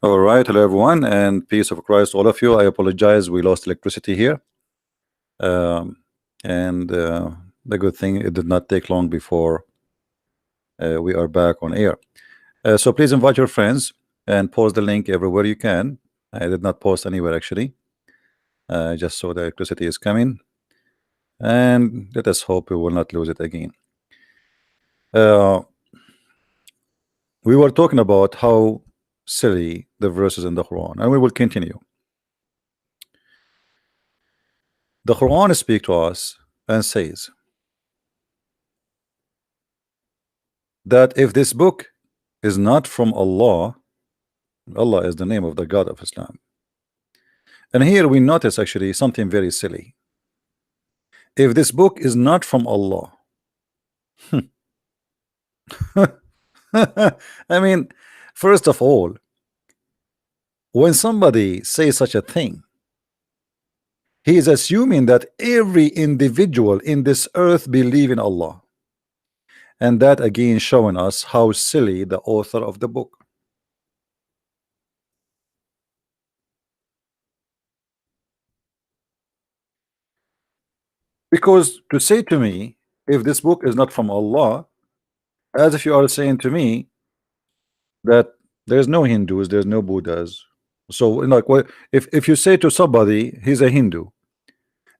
All right, hello everyone, and peace of Christ, all of you. I apologize, we lost electricity here, um, and the good thing it did not take long before we are back on air. So please invite your friends and post the link everywhere you can. I did not post anywhere actually. I just saw the electricity is coming, and let us hope we will not lose it again. Uh, we were talking about how silly the verses in the Quran, and we will continue. The Quran speaks to us and says that if this book is not from Allah, Allah is the name of the God of Islam. And here we notice actually something very silly. If this book is not from Allah, I mean, first of all, when somebody says such a thing, he is assuming that every individual in this earth believe in Allah. And that again showing us how silly the author of the book. Because to say to me, if this book is not from Allah, as if you are saying to me that there's no Hindus, there's no Buddhas. So like, what if you say to somebody he's a Hindu,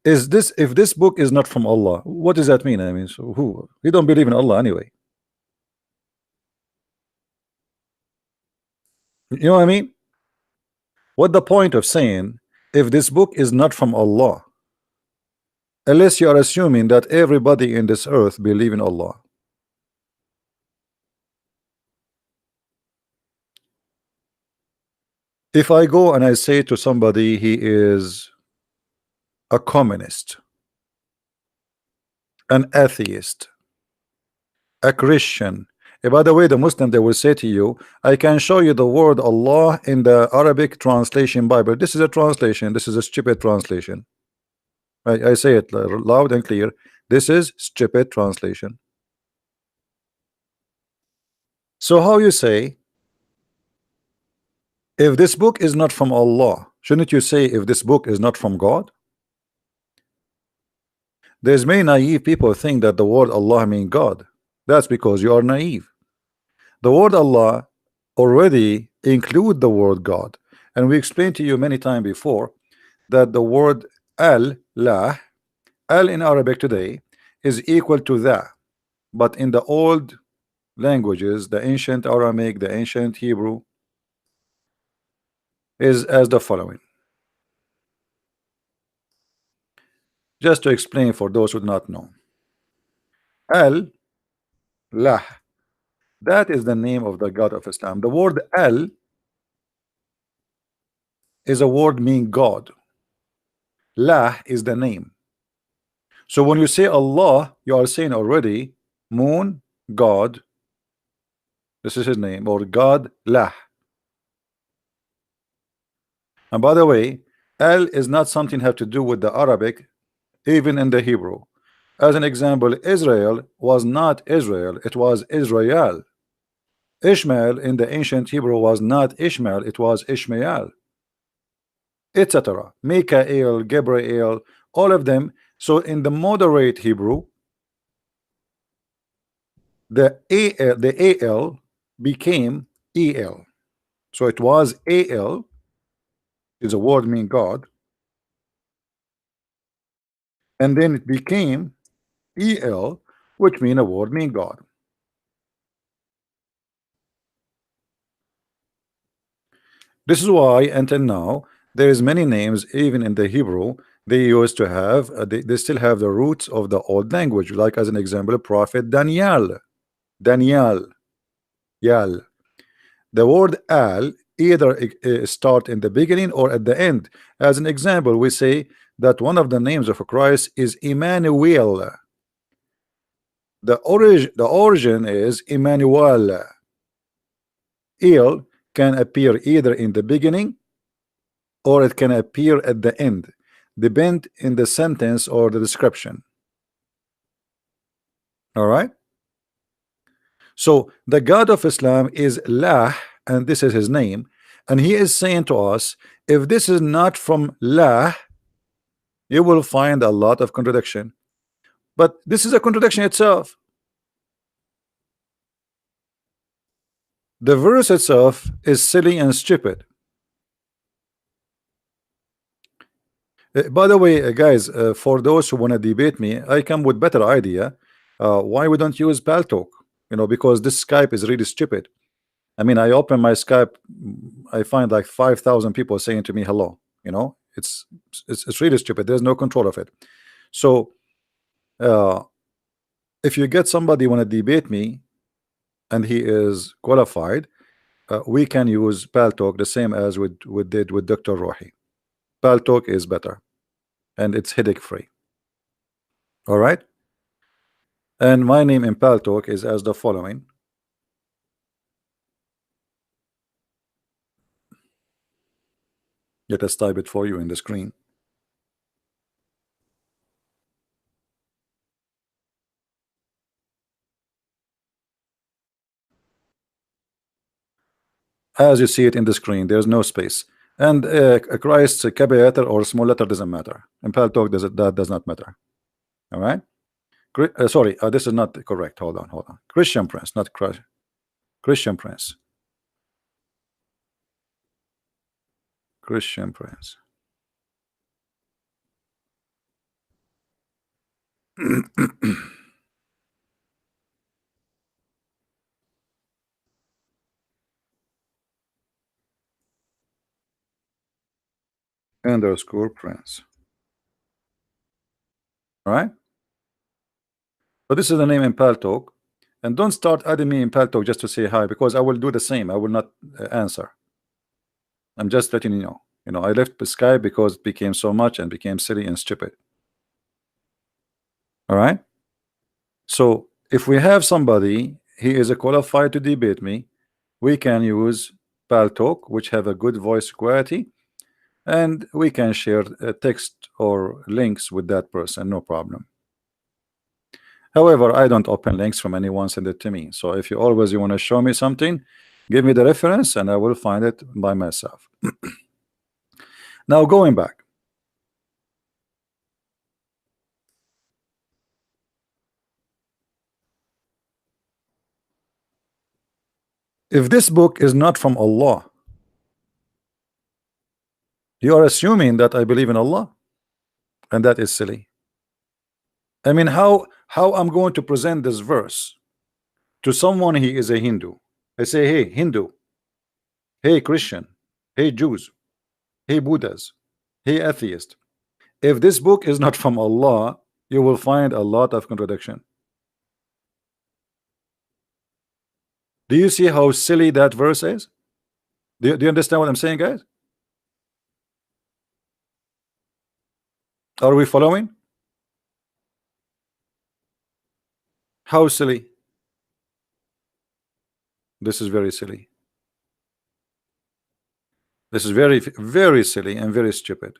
is this, if this book is not from Allah, what does that mean? I mean, so who, he don't believe in Allah anyway. You know what I mean? What the point of saying if this book is not from Allah, unless you are assuming that everybody in this earth believe in Allah? If I go and I say to somebody he is a communist, an atheist, a Christian, by the way, the Muslim, they will say to you, I can show you the word Allah in the Arabic translation Bible. This is a translation, this is a stupid translation. I say it loud and clear, this is stupid translation. So how you say if this book is not from Allah, shouldn't you say if this book is not from God? There's many naive people think that the word Allah means God. That's because you are naive. The word Allah already include the word God, and we explained to you many times before that the word al-lah, al in Arabic today is equal to that, but in the old languages, the ancient Aramaic, the ancient Hebrew, is as the following. Just to explain for those who do not know, al-lah, that is the name of the God of Islam. The word al is a word meaning God. Lah is the name. So when you say Allah, you are saying already moon, God, this is his name, or God Lah. And by the way, Al is not something have to do with the Arabic, even in the Hebrew. As an example, Israel was not Israel, it was Israel. Ishmael in the ancient Hebrew was not Ishmael, it was Ishmael, etc. Mikael, Gabriel, all of them. So in the moderate Hebrew, the AL became EL. So it was AL, is a word mean God, and then it became EL, which mean a word mean God. This is why until now there is many names even in the Hebrew they used to have, they still have the roots of the old language, like as an example, prophet Daniel. Daniel, Yal. The word al either start in the beginning or at the end. As an example, we say that one of the names of Christ is Emmanuel. The origin is Emmanuel. El can appear either in the beginning or it can appear at the end, depend in the sentence or the description. All right. So the God of Islam is Lah, and this is his name, And he is saying to us, if this is not from La, you will find a lot of contradiction. But this is a contradiction itself. The verse itself is silly and stupid. By the way, guys, for those who want to debate me, I come with better idea. Why we don't use Paltalk? You know, because this Skype is really stupid. I mean, I open my Skype, I find like 5,000 people saying to me hello. You know, it's really stupid. There's no control of it. So if you get somebody want to debate me and he is qualified, we can use Paltalk the same as we did with Dr. Rohi. Paltalk is better and it's headache free. All right. And my name in Paltalk is as the following. Let us type it for you in the screen. As you see it in the screen, there's no space. And Christ's capital letter or small letter doesn't matter. In Paltalk, that does not matter. All right. Sorry, this is not correct. Hold on. Christian Prince, not Christ. Christian Prince. Christian Prince. Underscore Prince. All right. So this is the name in Paltalk. And don't start adding me in Paltalk just to say hi, because I will do the same. I will not answer. I'm just letting you know. You know, I left Skype because it became so much and became silly and stupid. All right. So if we have somebody, he is a qualified to debate me, we can use Paltalk, which have a good voice quality, and we can share text or links with that person, no problem. However, I don't open links from anyone, send it to me. So if you always want to show me something, give me the reference and I will find it by myself. Now going back. If this book is not from Allah, you are assuming that I believe in Allah, and that is silly. I mean, how I'm going to present this verse to someone he is a Hindu? I say, hey Hindu, hey Christian, hey Jews, hey Buddhas, hey atheist. If this book is not from Allah, you will find a lot of contradiction. Do you see how silly that verse is? Do you understand what I'm saying, guys? Are we following? How silly? This is very silly. This is very, very silly and very stupid.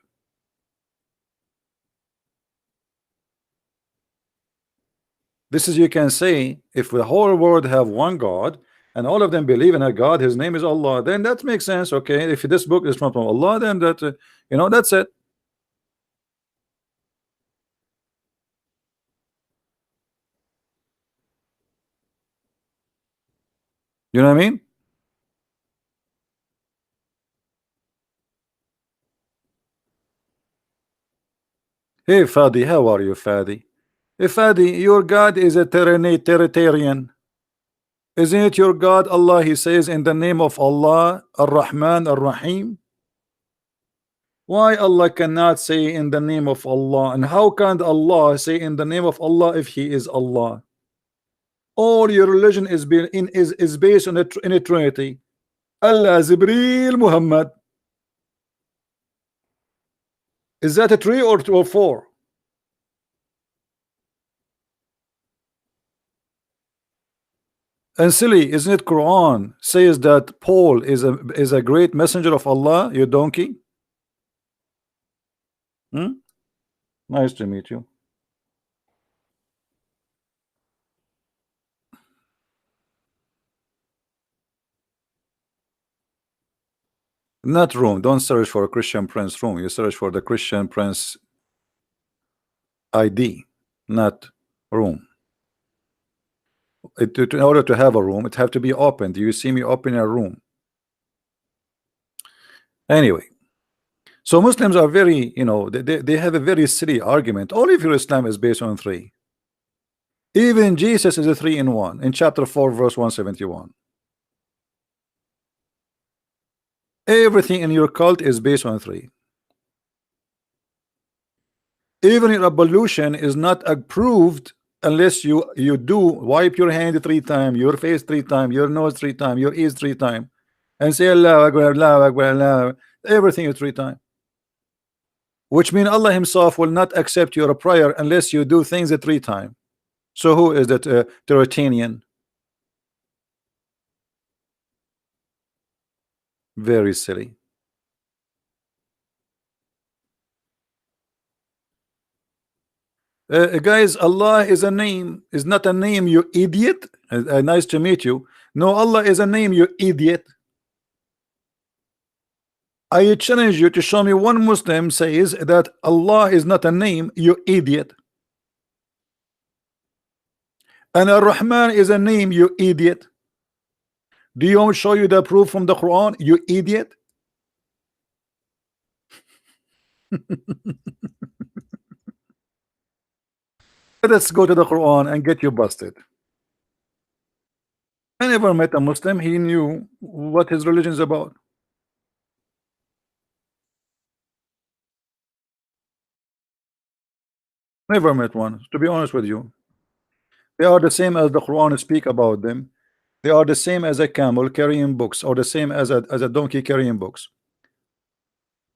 This is, you can say, if the whole world have one God and all of them believe in a God, his name is Allah, then that makes sense. Okay, if this book is from Allah, then that you know, that's it. You know what I mean? Hey Fadi, how are you, Fadi? Hey Fadi, your God is a Trinitarian. Isn't it your God, Allah? He says in the name of Allah, Ar-Rahman, Ar-Rahim. Why Allah cannot say in the name of Allah? And how can Allah say in the name of Allah if He is Allah? All your religion is based on in a Trinity. Allah, Zibril, Muhammad. Is that a three or two or four? And silly, isn't it Quran says that Paul is a great messenger of Allah, you donkey? Hmm? Nice to meet you. Not room. Don't search for a Christian Prince room. You search for the Christian Prince ID, not room. In order to have a room, it have to be open. Do you see me open a room? Anyway, so Muslims are very, they have a very silly argument. All of your Islam is based on three. Even Jesus is a 3-in-1 in chapter 4 verse 171. Everything in your cult is based on three. Even your ablution is not approved unless you do wipe your hand 3 times, your face 3 times, your nose 3 times, your ears 3 times, and say Allah Akbar, Allah Akbar, Allah Akbar. Everything is 3 times. Which means Allah Himself will not accept your prayer unless you do things 3 times. So who is that Teuratanian? Very silly. Guys, Allah is a name, is not a name, you idiot. Nice to meet you. No, Allah is a name, you idiot. I challenge you to show me one Muslim says that Allah is not a name, you idiot. And Ar-Rahman is a name, you idiot. Do you want to show you the proof from the Quran, you idiot? Let's go to the Quran and get you busted. I never met a Muslim, he knew what his religion is about. Never met one, to be honest with you. They are the same as the Quran speak about them. They are the same as a camel carrying books, or the same as a donkey carrying books.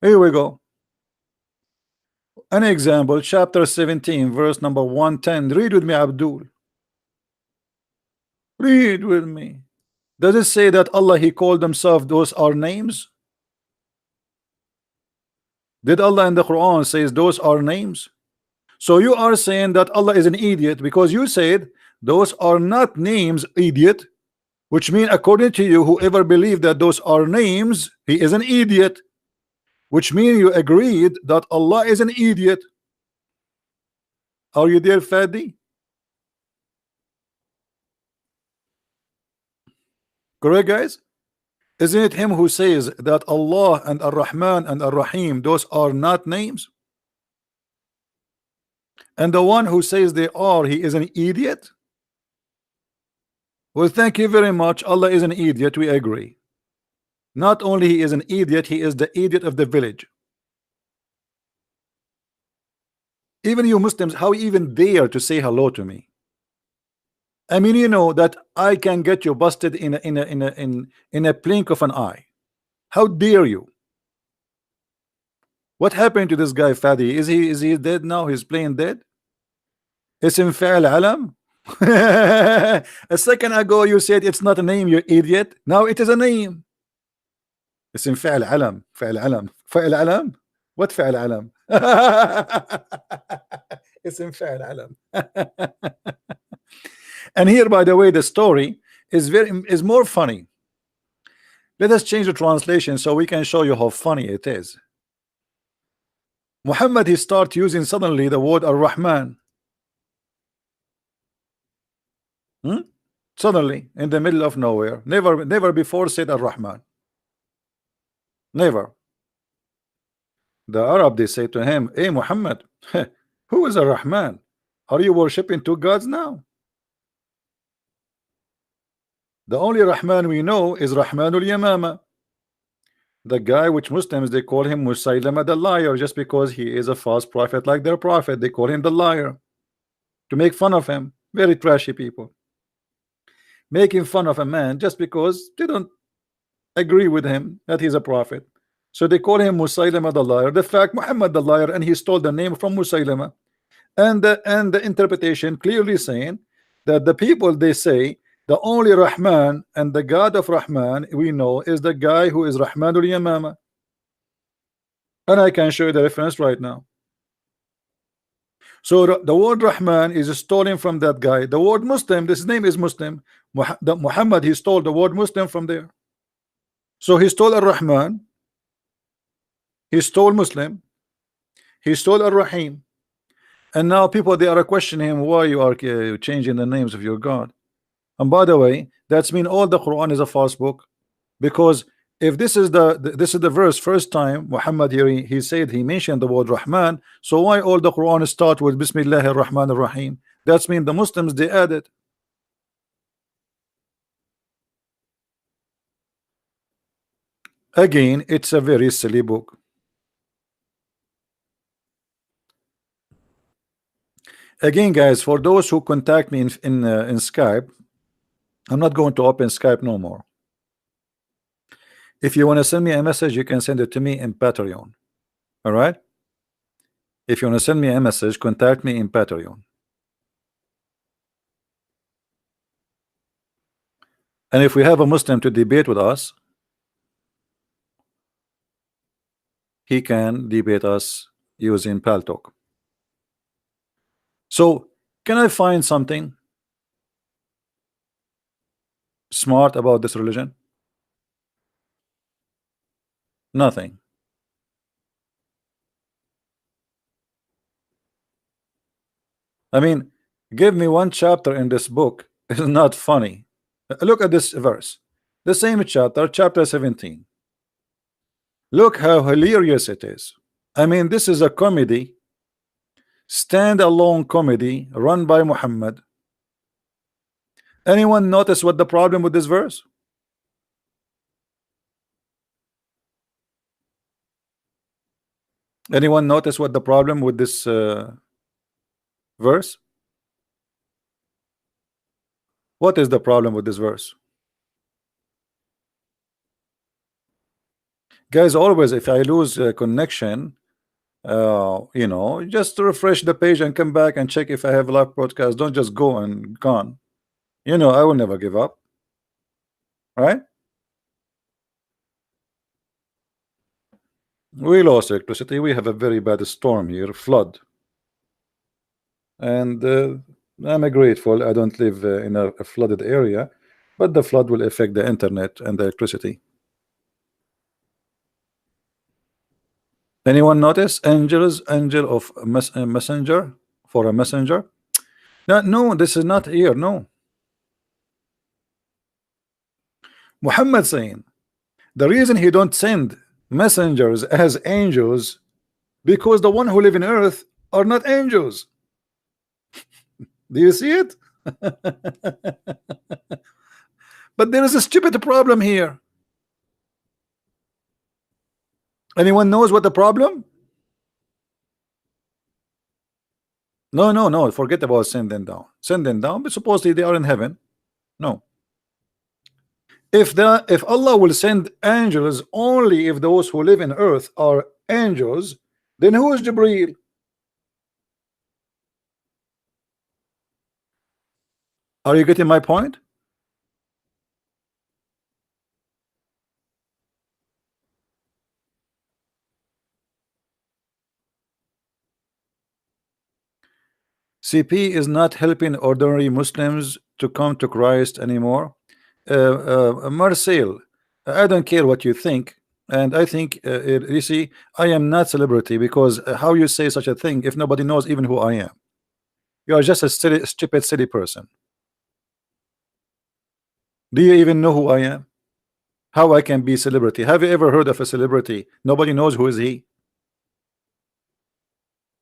Here we go. An example, chapter 17, verse number 110. Read with me, Abdul. Read with me. Does it say that Allah, He called Himself, those are names? Did Allah in the Quran says those are names? So you are saying that Allah is an idiot because you said those are not names, idiot. Which means according to you, whoever believed that those are names, he is an idiot. Which means you agreed that Allah is an idiot. Are you there, Fadi? Correct, guys? Isn't it him who says that Allah and Ar-Rahman and Ar-Rahim, those are not names? And the one who says they are, he is an idiot? Well, thank you very much. Allah is an idiot, we agree. Not only he is an idiot, he is the idiot of the village. Even you Muslims, how you even dare to say hello to me? I mean, you know that I can get you busted in a blink of an eye. How dare you? What happened to this guy, Fadi? Is he dead now? He's playing dead? Ism Fa'al Alam? A second ago you said it's not a name, you idiot. Now it is a name. Ism Fa'al Alam. Fa'al Alam. Fa'al Alam? What Fa'al Alam? Ism Fa'al Alam. And here, by the way, the story is more funny. Let us change the translation so we can show you how funny it is. Muhammad, he start using suddenly the word Ar-Rahman. Suddenly, in the middle of nowhere. Never before said Ar-Rahman. Never. The Arab, they say to him, hey Muhammad, who is Ar-Rahman? Are you worshiping 2 gods now? The only Rahman we know is Rahmanul Yamama. The guy which Muslims, they call him Musaylama the liar, just because he is a false prophet like their prophet. They call him the liar to make fun of him. Very trashy people. Making fun of a man just because they don't agree with him that he's a prophet. So they call him Musaylama the liar. The fact Muhammad the liar, and he stole the name from Musaylama. And the interpretation clearly saying that the people, they say the only Rahman and the God of Rahman we know is the guy who is Rahmanul Yamama. And I can show you the reference right now. So the word Rahman is stolen from that guy. The word Muslim, this name is Muslim. Muhammad, he stole the word Muslim from there. So he stole Ar-Rahman He stole Muslim. He stole Ar-Rahim. And now people, they are questioning him, why you are changing the names of your God. And by the way, that's mean all the Quran is a false book, because if this is the verse first time Muhammad here he said he mentioned the word Rahman, so why all the Quran start with Bismillahir Rahmanir Rahim? That's mean the Muslims they added. Again, it's a very silly book. Again, guys, for those who contact me in Skype, I'm not going to open Skype no more. If you want to send me a message, you can send it to me in Patreon. All right? If you want to send me a message, contact me in Patreon. And if we have a Muslim to debate with us, he can debate us using Paltalk. So, can I find something smart about this religion? Nothing. I mean, give me one chapter in this book. It's not funny. Look at this verse. The same chapter, chapter 17. Look how hilarious it is. I mean, this is a comedy, stand-alone comedy run by Muhammad. Anyone notice what the problem with this verse? Anyone notice what the problem with this verse? What is the problem with this verse? Guys, always if I lose connection, you know, just refresh the page and come back and check if I have live broadcast. Don't just go and gone. You know, I will never give up. Right? We lost electricity. We have a very bad storm here, flood. And I'm grateful I don't live in a flooded area, but the flood will affect the internet and the electricity. Anyone notice angel of messenger for a messenger? No, this is not here. No. Muhammad saying the reason he don't send messengers as angels because the one who live in earth are not angels. Do you see it? But there is a stupid problem here. Anyone knows what the problem? No, forget about send them down. Send them down, but supposedly they are in heaven. No. If Allah will send angels only if those who live in earth are angels, then who is Jibreel? Are you getting my point? CP is not helping ordinary Muslims to come to Christ anymore. Marcel, I don't care what you think, and I think you see, I am not celebrity because how you say such a thing if nobody knows even who I am? You are just a silly, stupid, silly person. Do you even know who I am? How I can be celebrity? Have you ever heard of a celebrity? Nobody knows who is he.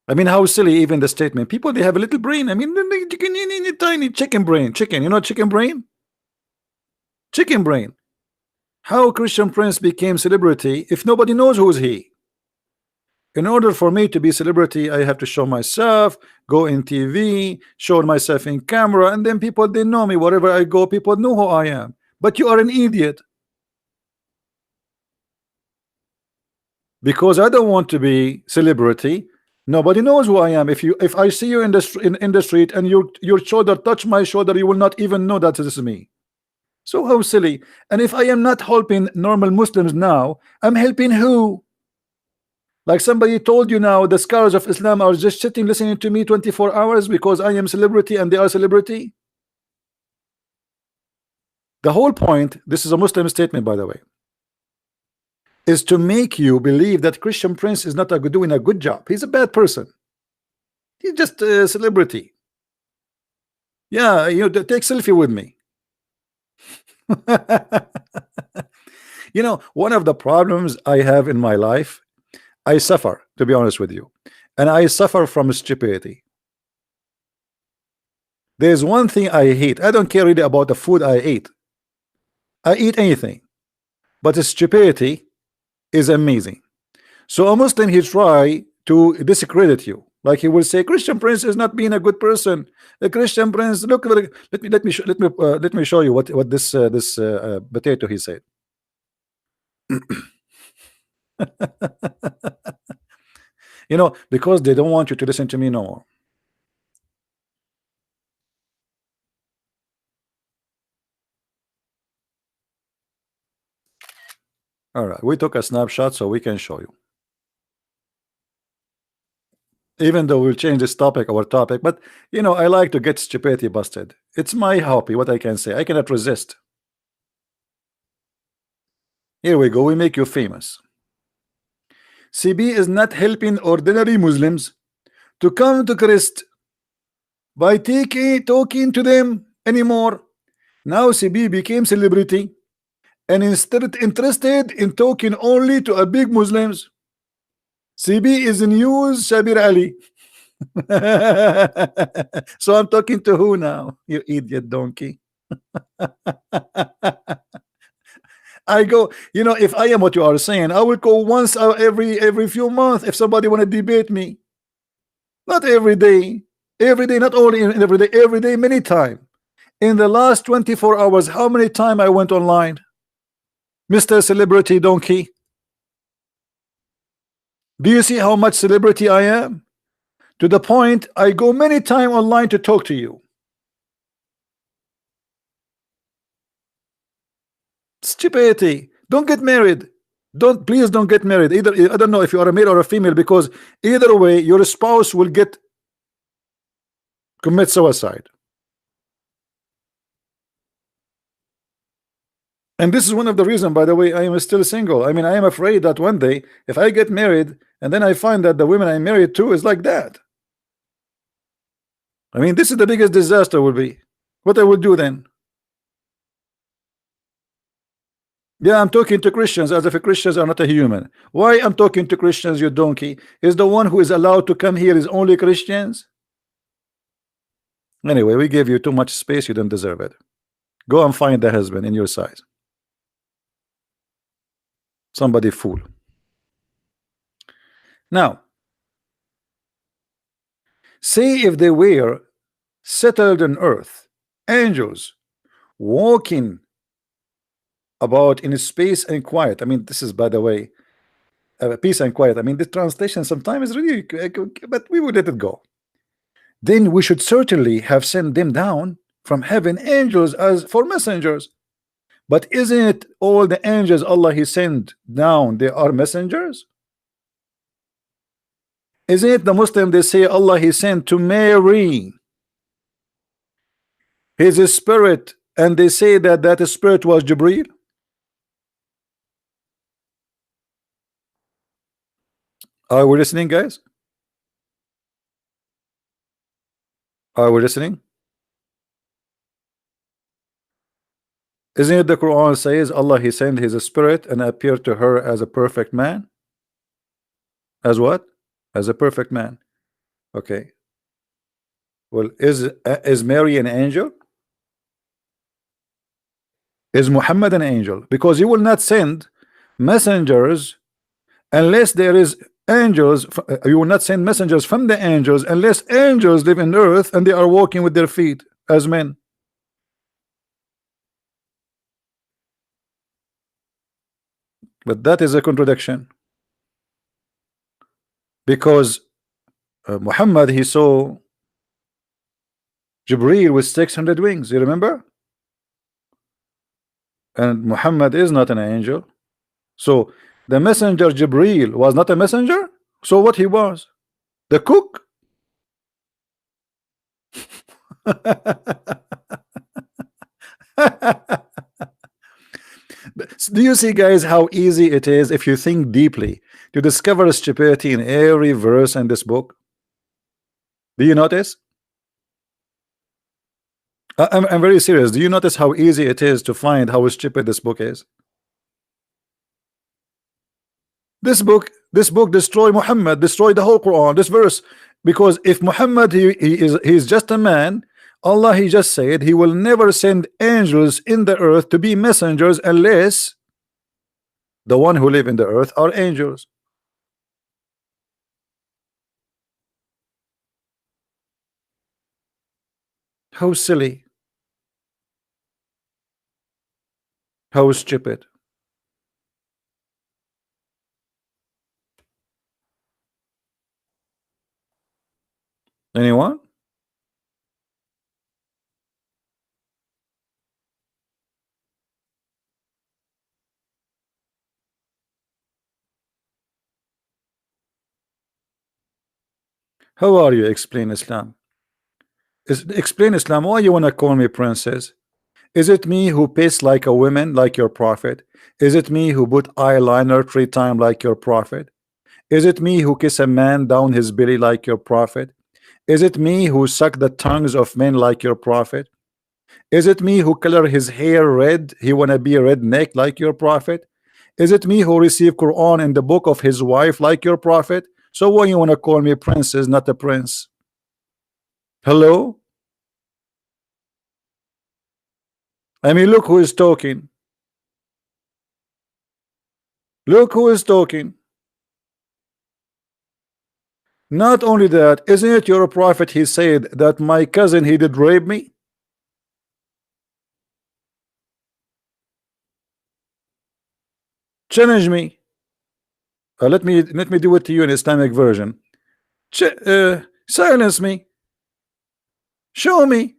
I mean, how silly even the statement. People, they have a little brain. I mean, they tiny chicken brain. Chicken, you know, chicken brain. Chicken brain. How Christian Prince became celebrity if nobody knows who is he? In order for me to be celebrity, I have to show myself, go in TV, show myself in camera, and then people, they know me. Wherever I go, people know who I am. But you are an idiot. Because I don't want to be celebrity. Nobody knows who I am. If I see you in the street and your shoulder touch my shoulder, you will not even know that this is me. So how silly. And if I am not helping normal Muslims now, I'm helping who? Like somebody told you now, the scholars of Islam are just sitting listening to me 24 hours because I am celebrity and they are celebrity. The whole point, this is a Muslim statement, by the way. is to make you believe that Christian Prince is not doing a good job. He's a bad person. He's just a celebrity. Yeah, you know, take selfie with me. You know, one of the problems I have in my life, I suffer, to be honest with you, and I suffer from stupidity. There's one thing I hate. I don't care really about the food I eat. I eat anything, but stupidity is amazing. So a Muslim, he try to discredit you. Like he will say, Christian Prince is not being a good person. The Christian Prince, look, let me show you what this potato he said. You know, because they don't want you to listen to me no more. All right, we took a snapshot so we can show you. Even though we'll change this topic, our topic, but you know, I like to get stupidity busted. It's my hobby. What I can say, I cannot resist. Here we go. We make you famous. CB is not helping ordinary Muslims to come to Christ by talking to them anymore. Now CB became celebrity and instead interested in talking only to a big Muslims. CB is news Shabir Ali. So I'm talking to who now? You idiot donkey. I go, you know, if I am what you are saying, I will go once every few months if somebody want to debate me. Not every day, not only every day, many times. In the last 24 hours, how many times I went online? Mr. Celebrity Donkey. Do you see how much celebrity I am? To the point I go many times online to talk to you. Stupidity. Don't get married. Please don't get married. Either I don't know if you are a male or a female, because either way your spouse will commit suicide. And this is one of the reasons, by the way, I am still single. I mean, I am afraid that one day if I get married and then I find that the women I'm married to is like that. I mean, this is the biggest disaster will be. What I will do then? Yeah, I'm talking to Christians as if Christians are not a human. Why I'm talking to Christians, you donkey? Is the one who is allowed to come here is only Christians? Anyway, we gave you too much space. You don't deserve it. Go and find the husband in your size. Somebody fool. Now, say if they were settled on earth, angels walking about in space and quiet. I mean, this is, by the way, peace and quiet. I mean, the translation sometimes is really, but we would let it go. Then we should certainly have sent them down from heaven angels as for messengers. But isn't it all the angels Allah He sent down, they are messengers? Isn't it the Muslim they say Allah He sent to Mary His spirit, and they say that that spirit was Jibreel? Are we listening, guys? Are we listening? Isn't it the Quran says Allah He sent His spirit and appeared to her as a perfect man? As what? As a perfect man. Okay. Well, is Mary an angel? Is Muhammad an angel? Because He will not send messengers unless there is angels. You will not send messengers from the angels unless angels live in earth and they are walking with their feet as men. But that is a contradiction, because Muhammad, he saw Jibreel with 600 wings, you remember? And Muhammad is not an angel. So the messenger Jibreel was not a messenger. So what he was? The cook? Do you see, guys, how easy it is if you think deeply to discover stupidity in every verse in this book? Do you notice? I'm very serious. Do you notice how easy it is to find how stupid this book is? This book destroy Muhammad, destroy the whole Quran, this verse. Because if Muhammad he's just a man, Allah he just said he will never send angels in the earth to be messengers unless the one who live in the earth are angels. How silly, how stupid. Anyone? How are you? Explain Islam. Explain Islam. Why you wanna call me princess? Is it me who piss like a woman like your prophet? Is it me who put eyeliner 3 times like your prophet? Is it me who kiss a man down his belly like your prophet? Is it me who suck the tongues of men like your prophet? Is it me who color his hair red? He wanna be a redneck like your prophet? Is it me who receive Quran in the book of his wife like your prophet? So why you wanna call me princess, not a prince? Hello? I mean, look who is talking. Look who is talking. Not only that, isn't it your prophet he said that my cousin he did rape me? Challenge me. Let me do it to you in Islamic version. Silence me. Show me.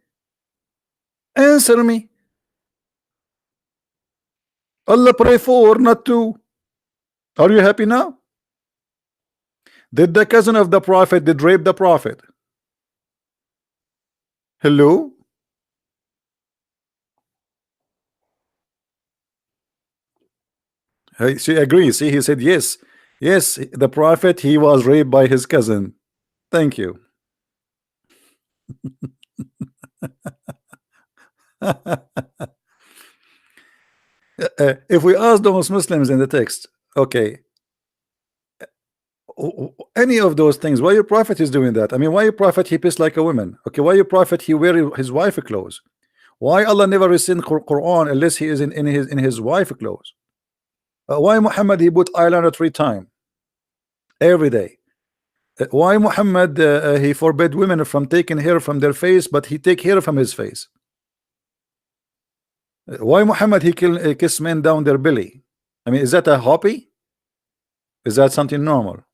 Answer me. Allah pray for, not to. Are you happy now? Did the cousin of the prophet did rape the prophet? Hello? She agrees. See, he said yes. Yes, the prophet he was raped by his cousin. Thank you. If we ask those Muslims in the text, okay, any of those things, why your prophet is doing that? I mean, why your prophet he pissed like a woman? Okay, why your prophet he wear his wife clothes? Why Allah never send Quran unless he is in his wife clothes? Why Muhammad he put eyeliner 3 times every day? Why Muhammad he forbid women from taking hair from their face, but he take hair from his face? Why Muhammad he kiss men down their belly? I mean, is that a hobby? Is that something normal?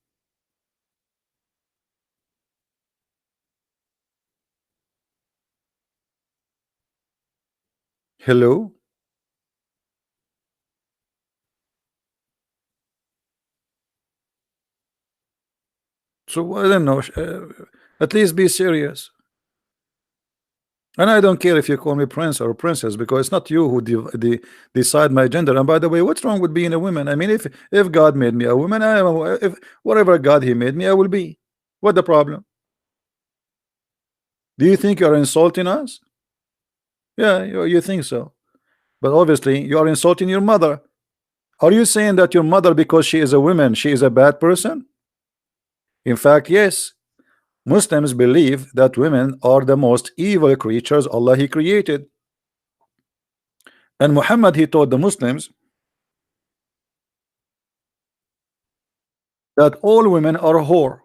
Hello? So I don't know. At least be serious. And I don't care if you call me prince or princess, because it's not you who decide my gender. And by the way, what's wrong with being a woman? I mean, if God made me a woman, if whatever God he made me, I will be. What the problem? Do you think you're insulting us? Yeah, you think so. But obviously, you are insulting your mother. Are you saying that your mother, because she is a woman, she is a bad person? In fact, yes. Muslims believe that women are the most evil creatures Allah he created. And Muhammad he taught the Muslims that all women are whore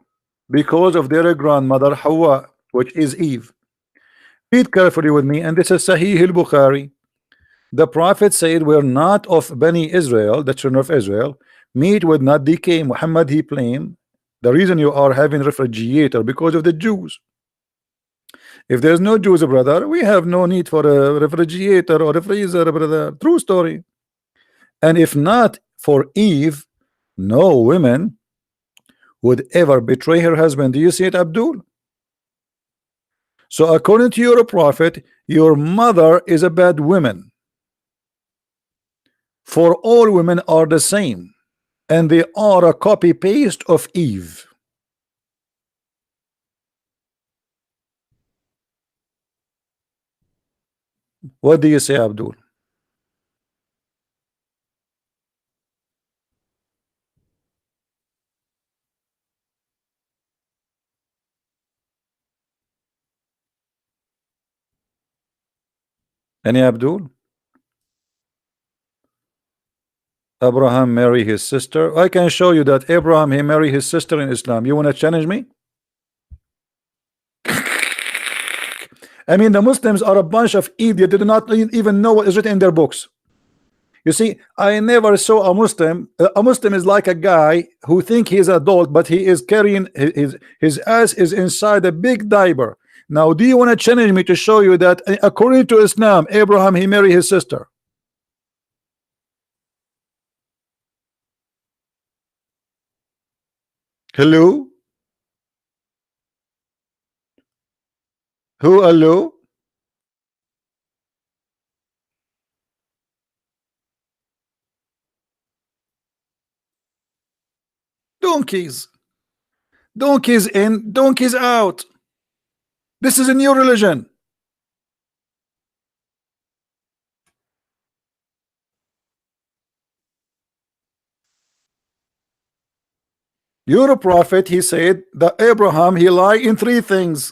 because of their grandmother Hawa, which is Eve. Read carefully with me, and this is Sahih al-Bukhari. The Prophet said, we're not of Bani Israel, the children of Israel. Meat would not decay. Muhammad he claimed the reason you are having refrigerator because of the Jews. If there's no Jews, brother, we have no need for a refrigerator or a freezer, brother. True story. And if not for Eve, no woman would ever betray her husband. Do you see it, Abdul? So according to your prophet, your mother is a bad woman. For all women are the same, and they are a copy paste of Eve. What do you say, Abdul? Any Abdul? Abraham marry his sister. I can show you that Abraham he married his sister in Islam. You want to challenge me? I mean, the Muslims are a bunch of idiots. They do not even know what is written in their books. You see, I never saw a Muslim. A Muslim is like a guy who think he is adult, but he is carrying his ass is inside a big diaper. Now, do you want to challenge me to show you that according to Islam, Abraham he married his sister? Hello? Who? Hello? Donkeys. Donkeys in, donkeys out. This is a new religion. You're a prophet. He said that Abraham he lied in three things.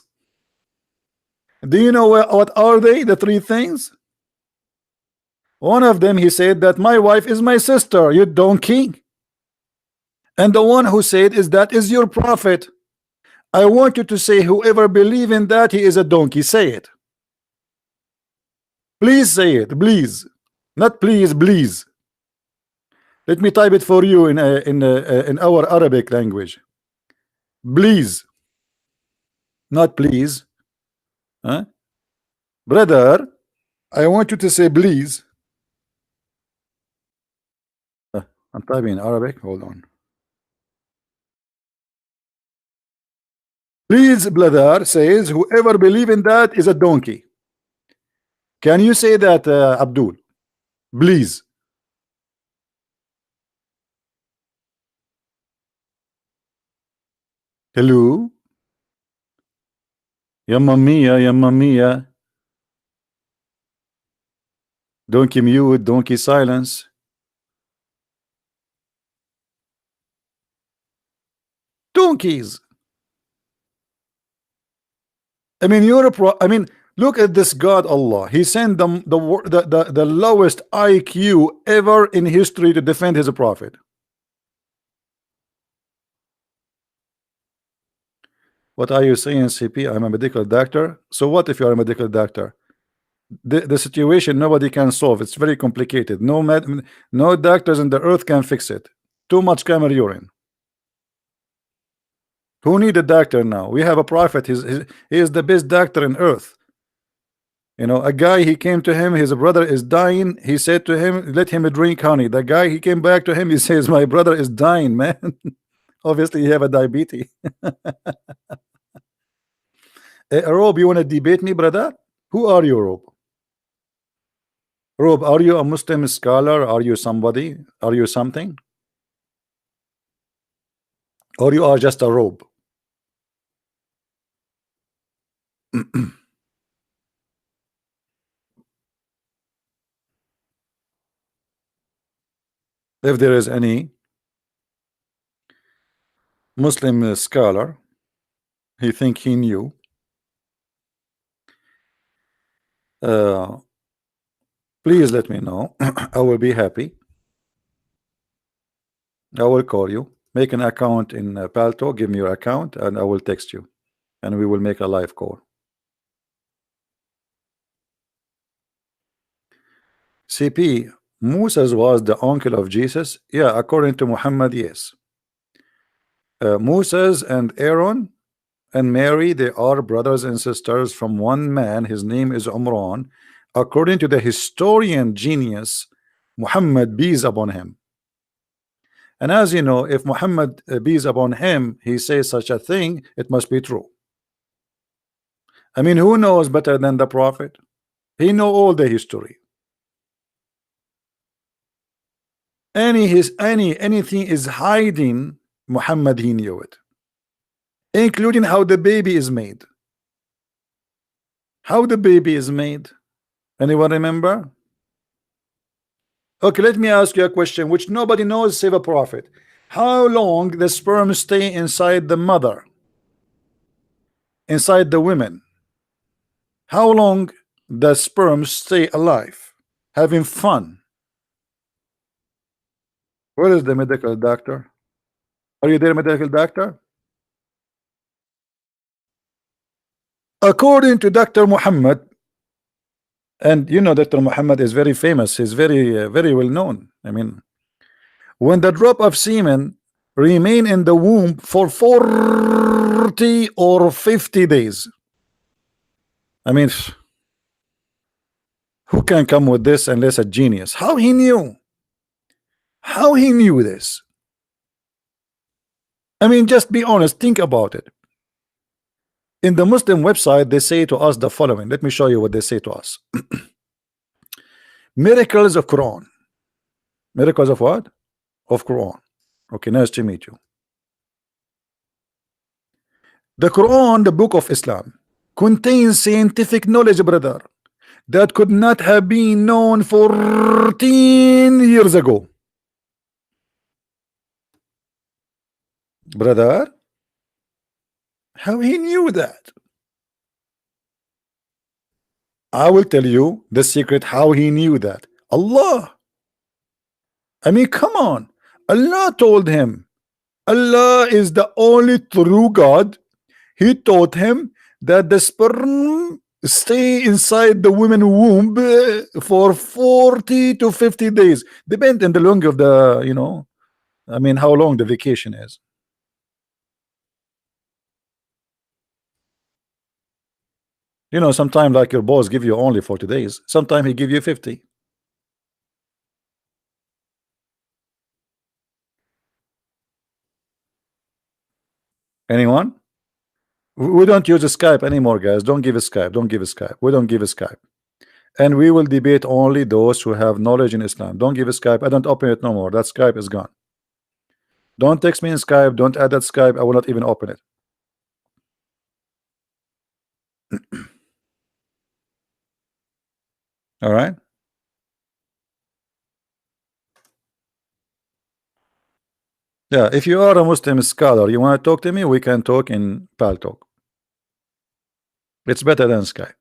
Do you know what are they? The three things. One of them he said that my wife is my sister. You donkey. And the one who said is that is your prophet. I want you to say whoever believe in that he is a donkey. Say it. Please say it. Please. Not please. Please. Let me type it for you in our Arabic language. Please. Not please. Huh? Brother, I want you to say please. I'm typing in Arabic. Hold on. Please, brother, says whoever believe in that is a donkey. Can you say that, Abdul? Please. Hello? Yamma mia, yamma mia. Donkey mute, donkey silence. Donkeys. I mean, I mean, look at this God Allah. He sent them the lowest IQ ever in history to defend his prophet. What are you saying, CP? I'm a medical doctor. So what if you're a medical doctor? The situation nobody can solve. It's very complicated. No doctors in the earth can fix it. Too much camel urine. Who need a doctor now? We have a prophet. He is the best doctor in earth. You know, a guy, he came to him, his brother is dying. He said to him, let him drink honey. The guy, he came back to him, he says, my brother is dying, man. Obviously, you have a diabetes. Rob, you want to debate me, brother? Who are you, Rob? Rob, are you a Muslim scholar? Are you somebody? Are you something? Or you are just a robe? If there is any Muslim scholar, he think he knew, please let me know. I will be happy. I will call you. Make an account in Palto. Give me your account, and I will text you, and we will make a live call. CP, Moses was the uncle of Jesus. Yeah, according to Muhammad, yes. Moses and Aaron and Mary, they are brothers and sisters from one man. His name is Umran. According to the historian genius Muhammad, peace upon him. And as you know, if Muhammad peace upon him, he says such a thing, it must be true. I mean, who knows better than the prophet? He know all the history. anything is hiding, Muhammad, he knew it, including how the baby is made. How the baby is made? Anyone remember? Okay, let me ask you a question which nobody knows save a prophet. How long the sperm stay inside the mother, inside the women? How long the sperm stay alive, having fun? Where is the medical doctor? Are you there, medical doctor? According to Dr. Muhammad, and you know Dr. Muhammad is very famous, he's very well known. I mean, when the drop of semen remain in the womb for 40 or 50 days. I mean, who can come with this unless a genius? How he knew? How he knew this? I mean, just be honest, think about it. In the Muslim website, they say to us the following. Let me show you what they say to us. Miracles of Quran. Miracles of what? Of Quran. Okay, nice to meet you. The Quran, the book of Islam, contains scientific knowledge, brother, that could not have been known 14 years ago. Brother, how he knew that? I will tell you the secret how he knew that. Allah. I mean, come on. Allah told him. Allah is the only true God. He told him that the sperm stay inside the woman womb for 40 to 50 days. Depends on the length of the, you know, I mean, how long the vacation is. You know, sometimes like your boss give you only 40 days. Sometimes he give you 50. Anyone? We don't use Skype anymore, guys. Don't give a Skype. Don't give a Skype. We don't give a Skype. And we will debate only those who have knowledge in Islam. Don't give a Skype. I don't open it no more. That Skype is gone. Don't text me in Skype. Don't add that Skype. I will not even open it. All right. Yeah, if you are a Muslim scholar, you want to talk to me, we can talk in Paltalk. It's better than Skype.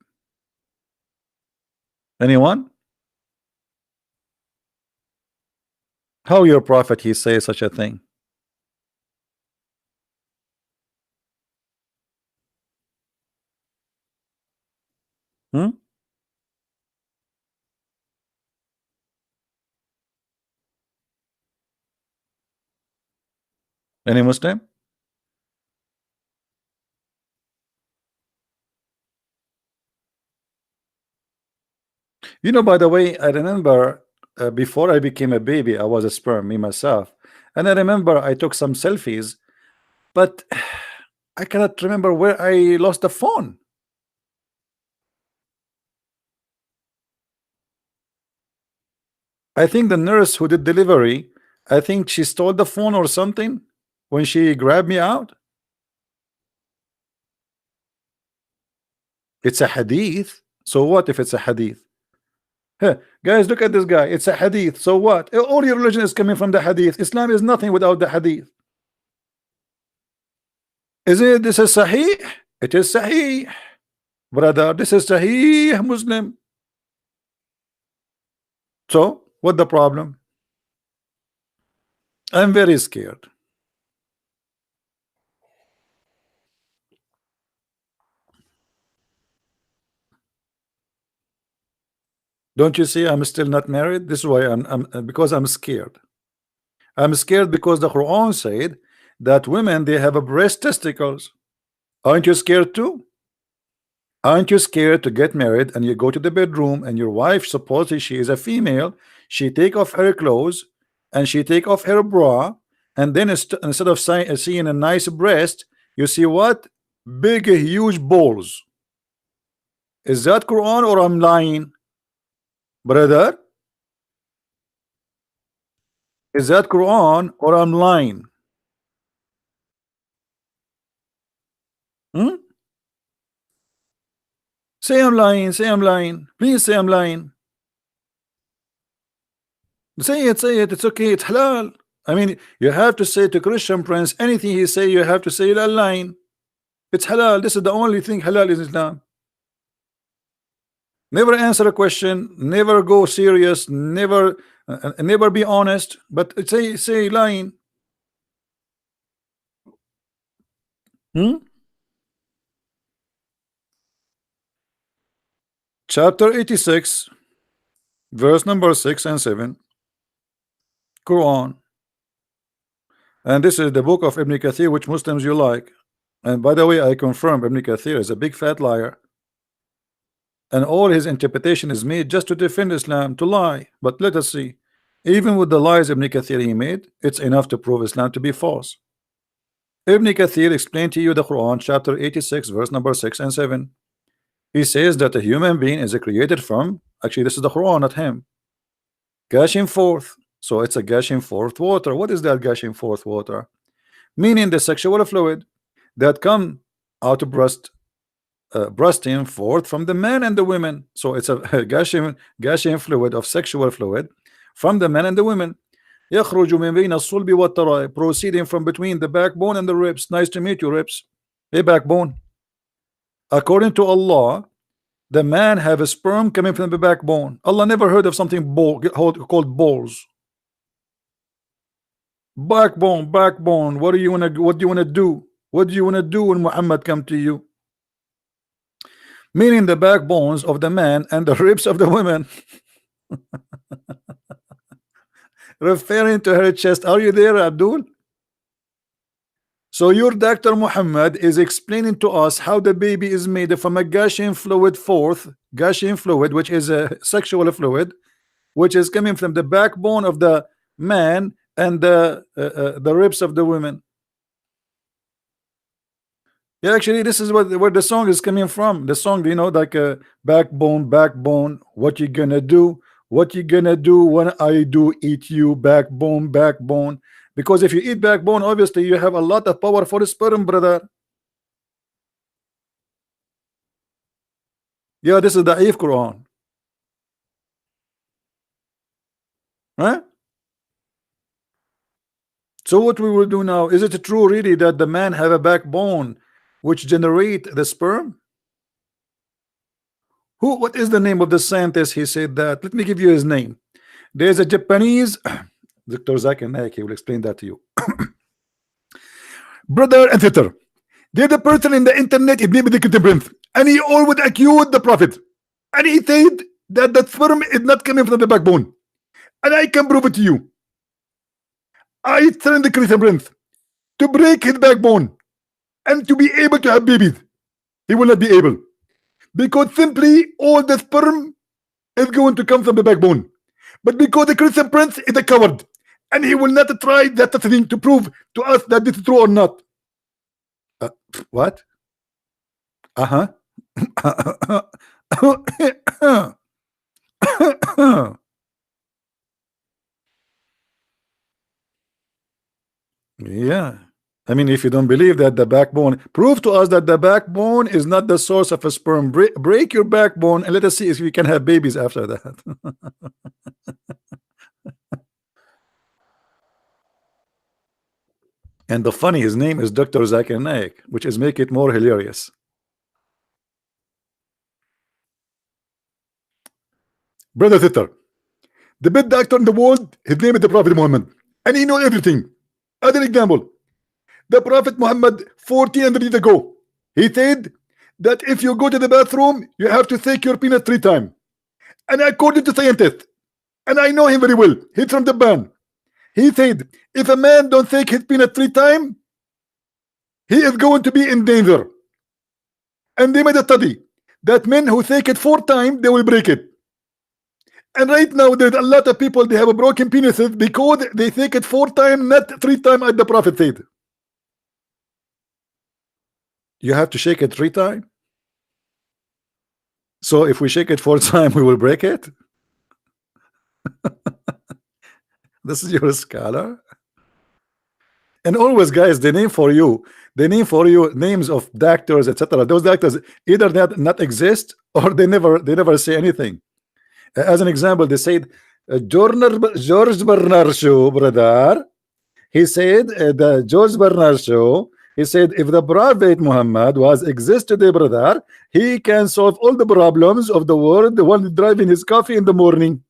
Anyone? How your prophet he say such a thing? Hmm? Any Muslim? You know, by the way, I remember before I became a baby, I was a sperm, me myself. And I remember I took some selfies, but I cannot remember where I lost the phone. I think the nurse who did delivery, I think she stole the phone or something when she grabbed me out. It's a hadith. So what if it's a hadith? Huh. Guys, look at this guy. It's a hadith. So what? All your religion is coming from the hadith. Islam is nothing without the hadith. Is it this is sahih? It is sahih, brother. This is sahih Muslim. So what the problem? I'm very scared. Don't you see I'm still not married? This is why I'm because I'm scared. I'm scared because the Quran said that women they have a breast testicles. Aren't you scared too? Aren't you scared to get married and you go to the bedroom and your wife, supposedly she is a female, she take off her clothes and she take off her bra, and then instead of seeing a nice breast, you see what? Big huge balls. Is that Quran or I'm lying, brother? Is that Quran or I'm lying? Hmm? Say I'm lying. Say I'm lying. Please say I'm lying. Say it. Say it. It's okay. It's halal. I mean, you have to say to Christian Prince anything he say. You have to say you're lying. It's halal. This is the only thing halal is Islam. Never answer a question. Never go serious. Never be honest. But say lying. Hmm? Chapter 86, verse number 6 and 7. Quran. And this is the book of Ibn Kathir, which Muslims you like. And by the way, I confirm Ibn Kathir is a big fat liar. And all his interpretation is made just to defend Islam, to lie. But let us see. Even with the lies Ibn Kathir he made, it's enough to prove Islam to be false. Ibn Kathir explained to you the Quran, chapter 86, verse number 6 and 7. He says that a human being is created from, actually, this is the Quran, not him, gushing forth. So it's a gushing forth water. What is that gushing forth water? Meaning the sexual fluid that come out of bursting forth from the man and the women. So it's a gushing fluid of sexual fluid from the men and the women. يخرج من بين الصلب والترائب, proceeding from between the backbone and the ribs. Nice to meet you, ribs. Hey, backbone. According to Allah, the man have a sperm coming from the backbone. Allah never heard of something called balls. Backbone. What do you want to? What do you want to do? What do you want to do when Muhammad come to you? Meaning the backbones of the man and the ribs of the women. Referring to her chest. Are you there, Abdul? So your Dr. Muhammad is explaining to us how the baby is made from a gushing fluid gushing fluid, which is a sexual fluid, which is coming from the backbone of the man and the ribs of the women. Yeah, actually, this is where the song is coming from. The song, you know, like a backbone. What you gonna do? What you gonna do when I do eat you? Backbone. Because if you eat backbone, obviously you have a lot of power for the sperm, brother. Yeah, this is the Da'if Quran. Huh? So what we will do now, is it true really that the man have a backbone which generate the sperm? What is the name of the scientist? He said that. Let me give you his name. There's a Japanese Dr. Zakir Naik, he will explain that to you. Brother and sister, there's a person in the internet, his name is the Prince, and he always accused the Prophet, and he said that the sperm is not coming from the backbone, and I can prove it to you. I trained the Christian Prince to break his backbone and to be able to have babies. He will not be able, because simply all the sperm is going to come from the backbone. But because the Christian Prince is a coward, and he will not try that thing to prove to us that this is true or not. What? Yeah. I mean, if you don't believe that the backbone, prove to us that the backbone is not the source of a sperm. Break your backbone and let us see if we can have babies after that. And the funny, his name is Dr. Zakir Naik, which is make it more hilarious. Brother sister, the best doctor in the world, his name is the Prophet Muhammad, and he knows everything. Other example, the Prophet Muhammad 1400 years ago, he said that if you go to the bathroom, you have to take your penis 3 times. And according to scientists, and I know him very well, he's from Japan, he said if a man don't take his penis 3 times, he is going to be in danger. And they made a study that men who take it 4 times, they will break it. And right now there's a lot of people, they have a broken penises because they take it 4 times, not 3 times as the Prophet said. You have to shake it 3 times. So if we shake it 4 times, we will break it. This is your scholar. And always, guys, they name for you names of doctors, etc. Those doctors either not exist or they never say anything. As an example, they said George Bernard Shaw, brother. He said the George Bernard Shaw. He said if the Prophet Muhammad was exist today, brother, he can solve all the problems of the world while driving his coffee in the morning.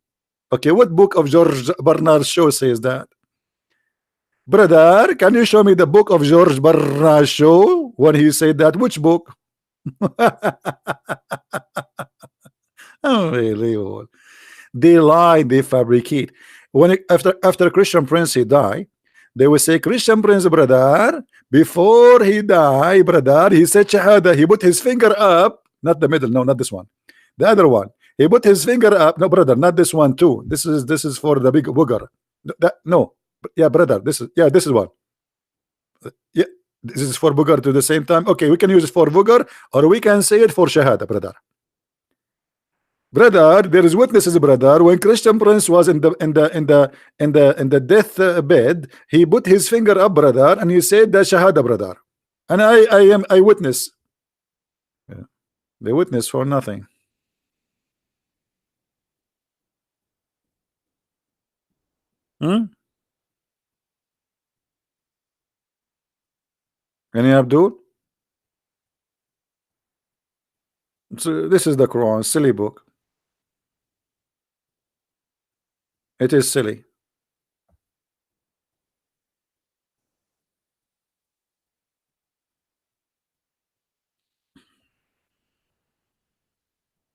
Okay, what book of George Bernard Shaw says that? Brother, can you show me the book of George Bernard Shaw when he said that? Which book? Unbelievable. They lie, they fabricate. After Christian Prince he died, they will say Christian Prince, brother, before he died, brother, he said Shahada. He put his finger up, not the middle, no, not this one, the other one. He put his finger up. No, brother, not this one too. This is for the big booger. No, yeah, brother, this is one. Yeah, this is for booger to the same time. Okay, we can use it for booger, or we can say it for Shahada, brother. Brother, there is witnesses, brother. When Christian Prince was in the death bed, he put his finger up, brother, and he said the Shahada, brother. And I am a witness. Yeah. The witness for nothing. Hmm? Any Abdul? So this is the Quran, silly book. It is silly.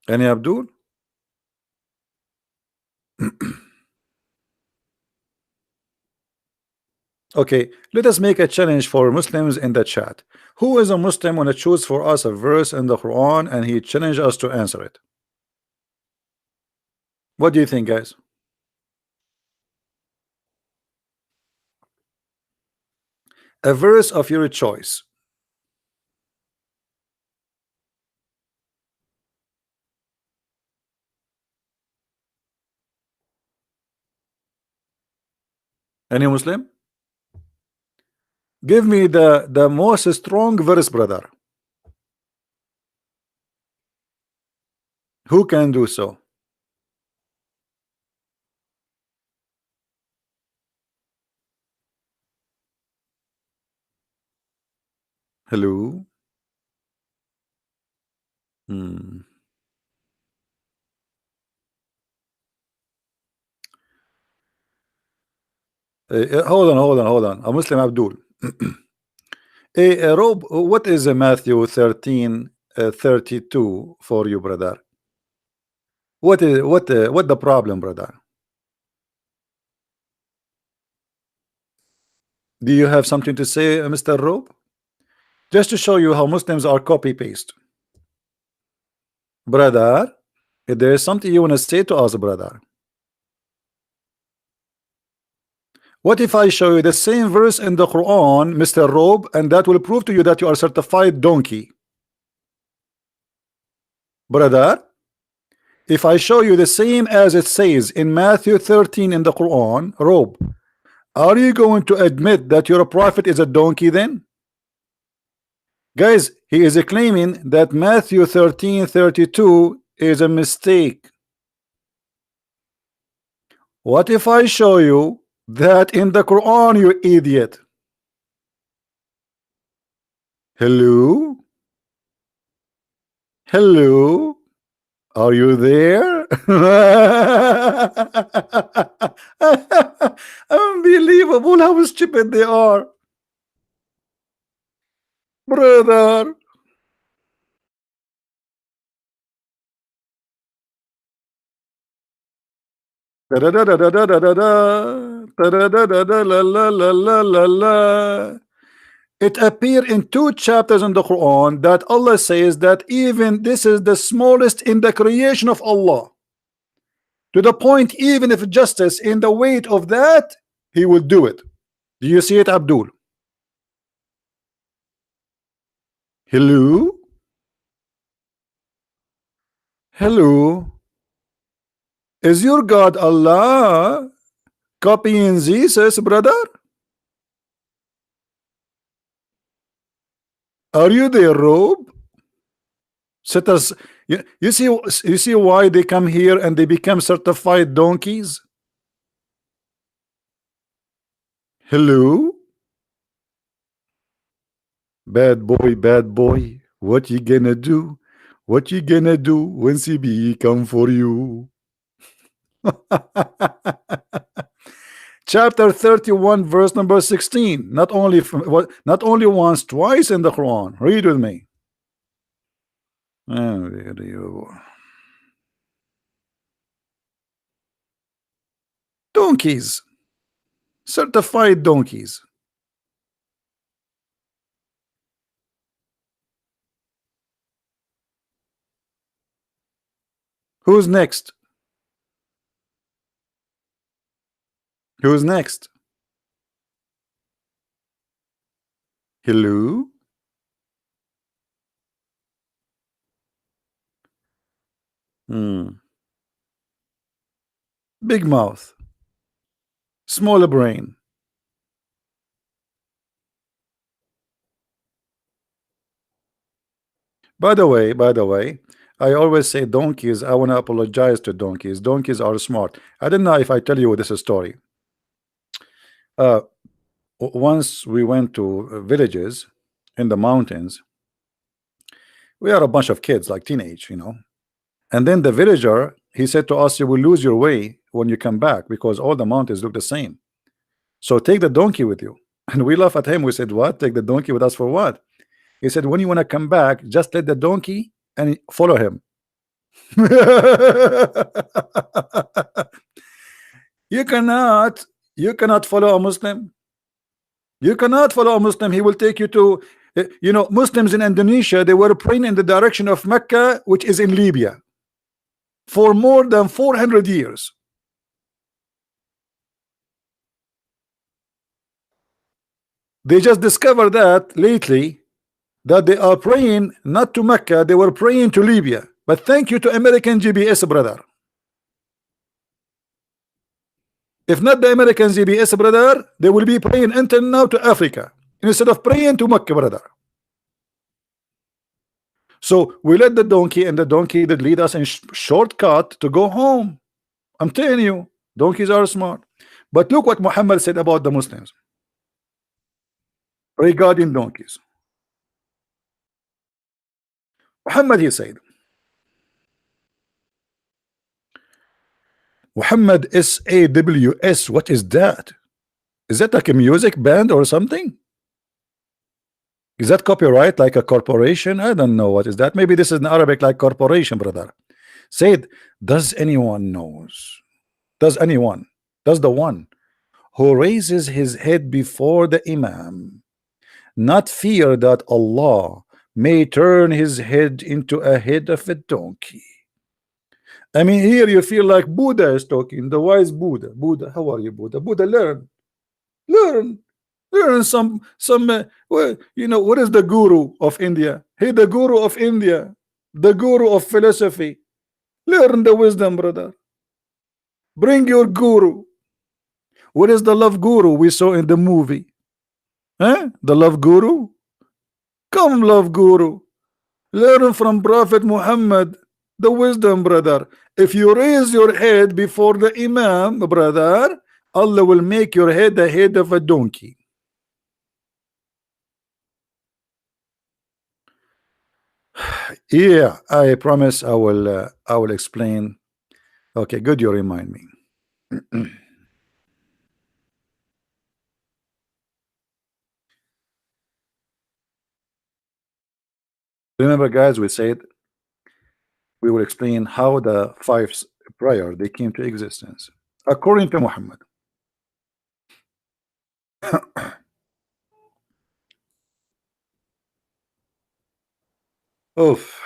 Any Abdul? Okay, let us make a challenge for Muslims in the chat. Who is a Muslim when it choose for us a verse in the Quran and he challenge us to answer it? What do you think, guys? A verse of your choice. Any Muslim? Give me the most strong verse, brother. Who can do so? Hello? Hmm. Hold on. A Muslim Abdul. Rob, what is Matthew 13, 32 for you, brother? What is what the problem, brother? Do you have something to say, Mr. Rob? Just to show you how Muslims are copy paste. Brother, if there is something you want to say to us, brother. What if I show you the same verse in the Quran, Mr. Rob, and that will prove to you that you are certified donkey? Brother, if I show you the same as it says in Matthew 13 in the Quran, Rob, are you going to admit that your prophet is a donkey then? Guys, he is claiming that Matthew 13:32 is a mistake. What if I show you that in the Quran, you idiot? Hello? Hello? Are you there? Unbelievable how stupid they are. Brother. It appears in 2 chapters in the Quran that Allah says that even this is the smallest in the creation of Allah. To the point, even if justice in the weight of that, he will do it. Do you see it, Abdul? Hello? Hello? Is your God Allah? Copying Jesus, brother? Are you the robe? Set us. You see why they come here and they become certified donkeys? Hello? Bad boy. What you gonna do? What you gonna do when CB come for you? Chapter 31, verse number 16. Not only once, twice in the Quran. Read with me. Donkeys. Certified donkeys. Who's next? Who's next? Hello? Big mouth. Smaller brain. By the way, I always say donkeys. I want to apologize to donkeys. Donkeys are smart. I don't know if I tell you this story. Once we went to villages in the mountains. We are a bunch of kids, like teenage, And then the villager, he said to us, you will lose your way when you come back because all the mountains look the same. So take the donkey with you. And we laugh at him. We said, what? Take the donkey with us for what? He said, when you want to come back, just let the donkey and follow him. You cannot follow a Muslim. You cannot follow a Muslim. He will take you to, Muslims in Indonesia, they were praying in the direction of Mecca, which is in Libya, for more than 400 years. They just discovered that lately, that they are praying not to Mecca, they were praying to Libya. But thank you to American GPS, brother. If not the American GPS, brother, they will be praying until now to Africa instead of praying to Mecca, brother. So we let the donkey, and the donkey that lead us in shortcut to go home. I'm telling you, donkeys are smart. But look what Muhammad said about the Muslims regarding donkeys. Muhammad, he said, Muhammad SAWS, what is that? Is that like a music band or something? Is that copyright like a corporation? I don't know what is that. Maybe this is in Arabic like corporation, brother. Said, does anyone knows? Does the one who raises his head before the Imam not fear that Allah may turn his head into a head of a donkey? I mean, here you feel like Buddha is talking, the wise Buddha. Buddha, how are you, Buddha? Buddha, learn some well, what is the guru of India? Hey, the guru of India, the guru of philosophy. Learn the wisdom, brother. Bring your guru. What is the love guru we saw in the movie? The love guru? Come, love guru. Learn from Prophet Muhammad the wisdom, brother. If you raise your head before the Imam, brother, Allah will make your head the head of a donkey. Yeah, I promise I will explain. Okay, good, you remind me. Remember, guys, we said we will explain how the five prior they came to existence according to Muhammad. Oof.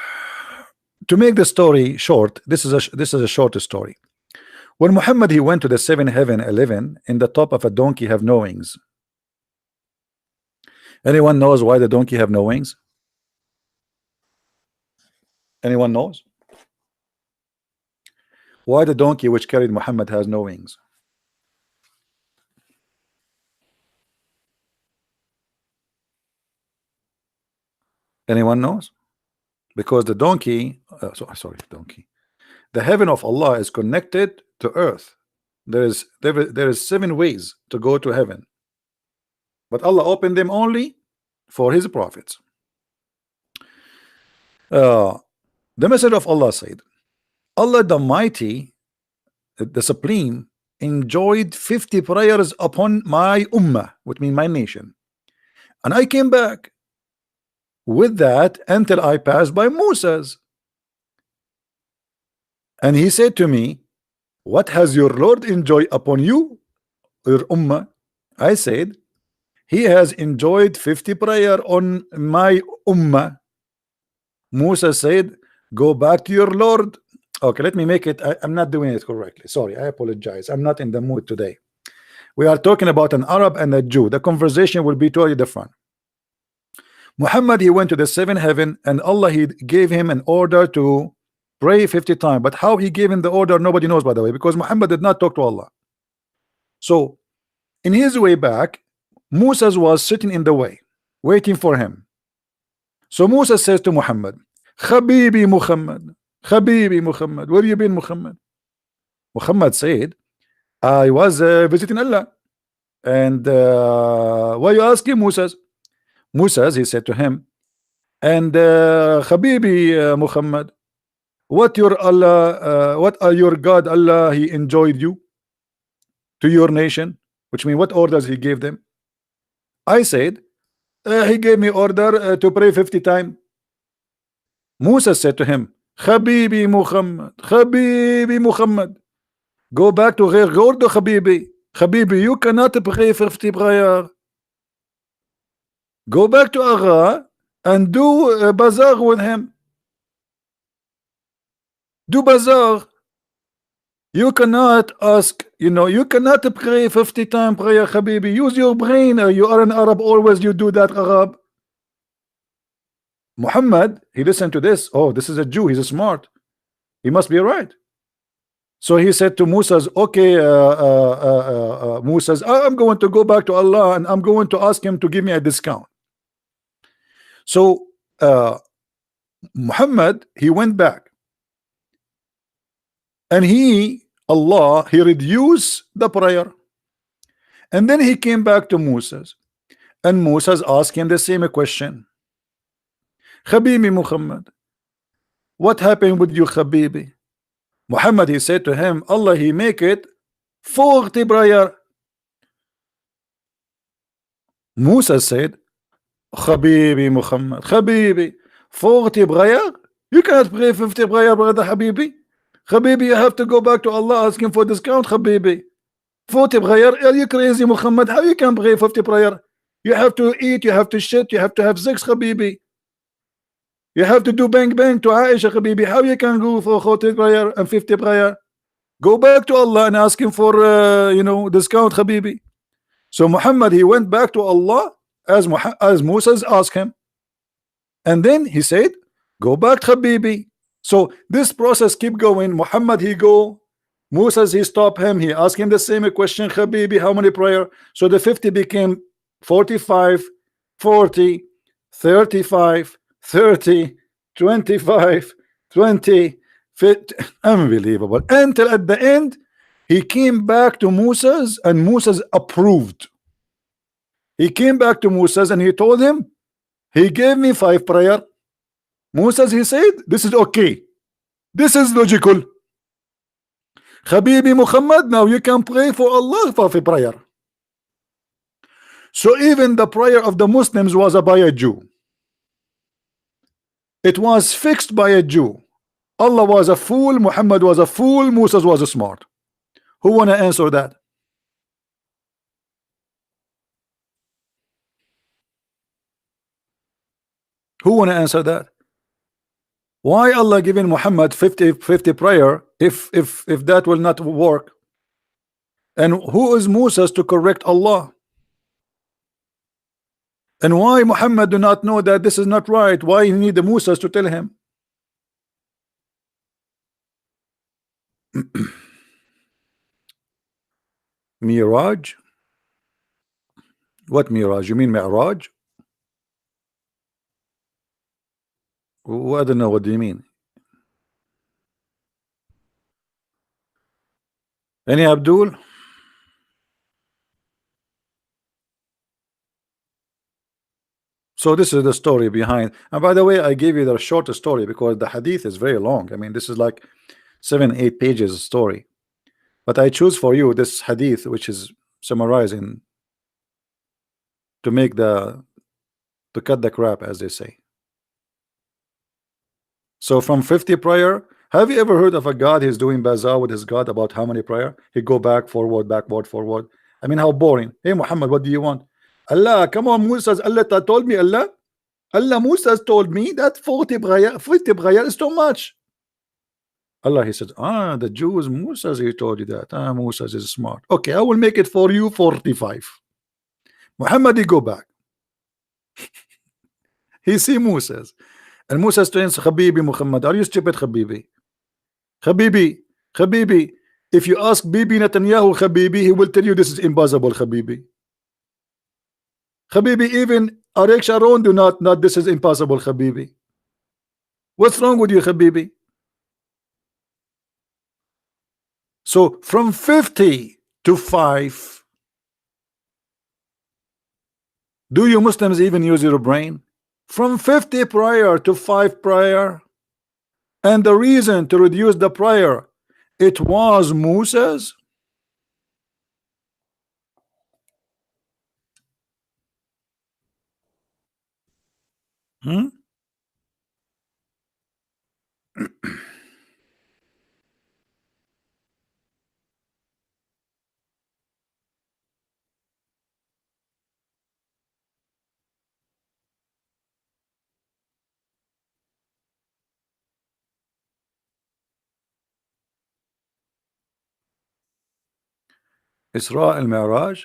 To make the story short, this is a short story. When Muhammad he went to the 7th heaven 11, in the top of a donkey have no wings. Anyone knows why the donkey have no wings? Anyone knows why the donkey which carried Muhammad has no wings? Anyone knows? Because the donkey, sorry, donkey. The heaven of Allah is connected to earth. There is 7 ways to go to heaven, but Allah opened them only for His prophets. The Messenger of Allah said, Allah the Mighty, the Supreme, enjoyed 50 prayers upon my ummah, which means my nation, and I came back with that until I passed by Moses, and he said to me, what has your Lord enjoyed upon you, your ummah? I said, he has enjoyed 50 prayer on my ummah. Musa said, go back to your Lord. Okay, let me make it. I'm not doing it correctly. Sorry, I apologize. I'm not in the mood today. We are talking about an Arab and a Jew. The conversation will be totally different. Muhammad, he went to the 7th heaven, and Allah, he gave him an order to pray 50 times. But how he gave him the order, nobody knows, by the way, because Muhammad did not talk to Allah. So in his way back, Musa was sitting in the way, waiting for him. So Musa says to Muhammad, Habibi Muhammad, Habibi Muhammad, where you been, Muhammad? Muhammad said, I was visiting Allah. And why you asking, Musa? Musa, he said to him, and Habibi Muhammad, what your Allah, what are your God Allah, he enjoyed you to your nation, which means what orders he gave them? I said, he gave me order to pray 50 times. Musa said to him, Habibi Muhammad, Habibi Muhammad, go back to Ghair Gordo, Habibi. Habibi, you cannot pray 50 prayer. Go back to Agha and do bazaar with him. Do bazaar. You cannot ask, you cannot pray 50 times prayer, Habibi. Use your brain. You are an Arab, always you do that, Arab. Muhammad, he listened to this. Oh, this is a Jew, he's smart. He must be right. So he said to Musa's, okay, Musa's, I'm going to go back to Allah and I'm going to ask him to give me a discount. So Muhammad, he went back. And Allah, he reduced the prayer. And then he came back to Moses. And Moses asked him the same question. Habibi Muhammad, what happened with you, Habibi? Muhammad, he said to him, Allah, he make it 40 prayer. Musa said, Habibi Muhammad, Habibi, 40 prayer? You cannot pray 50 prayer, brother Habibi. Habibi, you have to go back to Allah asking for discount, Habibi. 40 prayer? Are you crazy, Muhammad? How you can pray 50 prayer? You have to eat, you have to shit, you have to have sex, Habibi. You have to do bang bang to Aisha, Habibi. How you can go for 40 prayer and 50 prayer? Go back to Allah and ask him for discount, Habibi. So Muhammad, he went back to Allah as Moses asked him, and then he said, go back, Habibi. So this process keep going. Muhammad, he go, Moses, he stop him, he asked him the same question, Habibi, how many prayer? So the 50 became 45, 40, 35, 30, 25, 20, 50. Unbelievable. Until at the end he came back to Moses, and Moses approved. He came back to Moses and he told him, he gave me 5 prayer. Moses, he said, this is okay, this is logical. Habibi Muhammad, now you can pray for Allah for a prayer. So even the prayer of the Muslims was by a Jew. It was fixed by a Jew. Allah was a fool, Muhammad was a fool, Moses was a smart. Who wanna answer that? Who wanna answer that? Why Allah giving Muhammad 50 prayer if that will not work? And who is Moses to correct Allah? And why Muhammad do not know that this is not right? Why he need the Moses to tell him? Miraj? What Miraj? You mean Mi'raj? I don't know, what do you mean? Any Abdul? So this is the story behind. And by the way, I gave you the shortest story because the hadith is very long. I mean, this is like 7-8 pages story. But I choose for you this hadith, which is summarizing to make to cut the crap, as they say. So from 50 prayer, have you ever heard of a God who's doing bazaar with his God about how many prayer? He go back, forward, backward, forward. I mean, how boring. Hey Muhammad, what do you want? Allah, come on, Musa. Allah told me, Allah Musa told me that 50 prayer is too much. Allah, he said, the Jews, Musa, he told you that. Musa is smart. Okay, I will make it for you 45. Muhammad, he go back. He see Musa. And Musa says, Habibi Muhammad, are you stupid, Habibi? Habibi, Habibi, if you ask Bibi Netanyahu, Habibi, he will tell you this is impossible, Habibi. Habibi, even Ariel Sharon do not this is impossible, Habibi. What's wrong with you, Habibi? So from 50 to 5, do you Muslims even use your brain? From 50 prior to 5 prior, and the reason to reduce the prior, it was Musa's. Isra al-Mi'raj?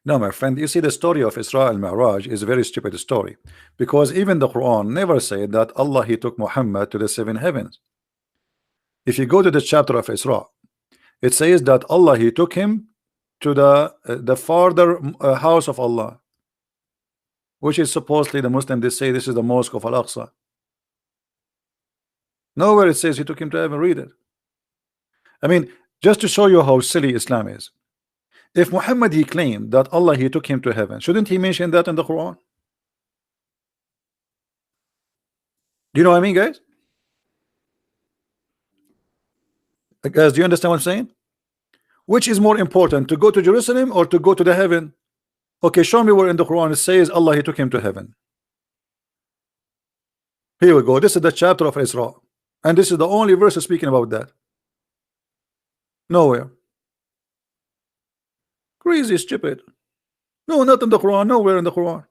No, my friend, you see, the story of Isra al-Mi'raj is a very stupid story, because even the Quran never said that Allah, he took Muhammad to the 7 heavens. If you go to the chapter of Isra, it says that Allah, he took him to the farther house of Allah, which is supposedly the Muslim, they say this is the mosque of Al-Aqsa. Nowhere it says he took him to heaven. Read it. I mean, just to show you how silly Islam is. If Muhammad, he claimed that Allah, he took him to heaven, shouldn't he mention that in the Quran? Do you know what I mean, guys? Guys, do you understand what I'm saying? Which is more important, to go to Jerusalem or to go to the heaven? Okay, show me where in the Quran it says Allah, he took him to heaven. Here we go. This is the chapter of Isra, and this is the only verse speaking about that. Nowhere. Crazy, stupid. No, not in the Quran. Nowhere in the Quran.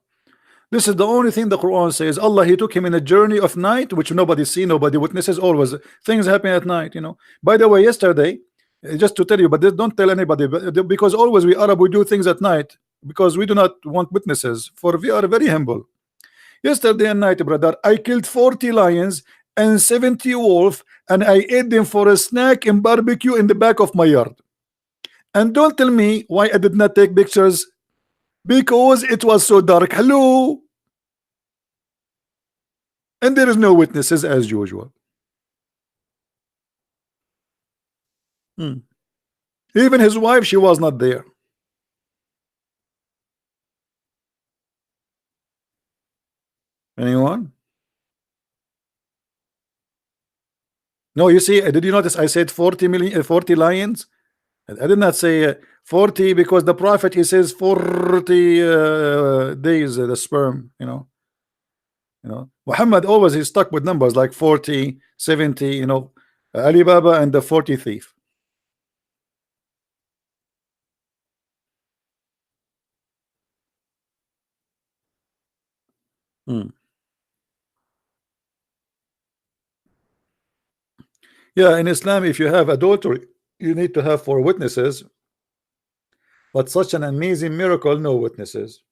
This is the only thing the Quran says. Allah, he took him in a journey of night, which nobody see, nobody witnesses. Always things happen at night, you know. By the way, yesterday, just to tell you, but don't tell anybody, because always we Arab, we do things at night because we do not want witnesses, for we are very humble. Yesterday night, brother, I killed 40 lions and 70 wolves, and I ate them for a snack and barbecue in the back of my yard. And don't tell me why I did not take pictures, because it was so dark. Hello. And there is no witnesses as usual. Even his wife, she was not there. Anyone? No, you see, did you notice I said 40 million, 40 lions? I did not say 40, because the prophet, he says 40 days, the sperm, you know. Muhammad always is stuck with numbers like 40, 70, you know, Alibaba and the 40 thief. Yeah, in Islam, if you have adultery, you need to have 4 witnesses, but such an amazing miracle, no witnesses.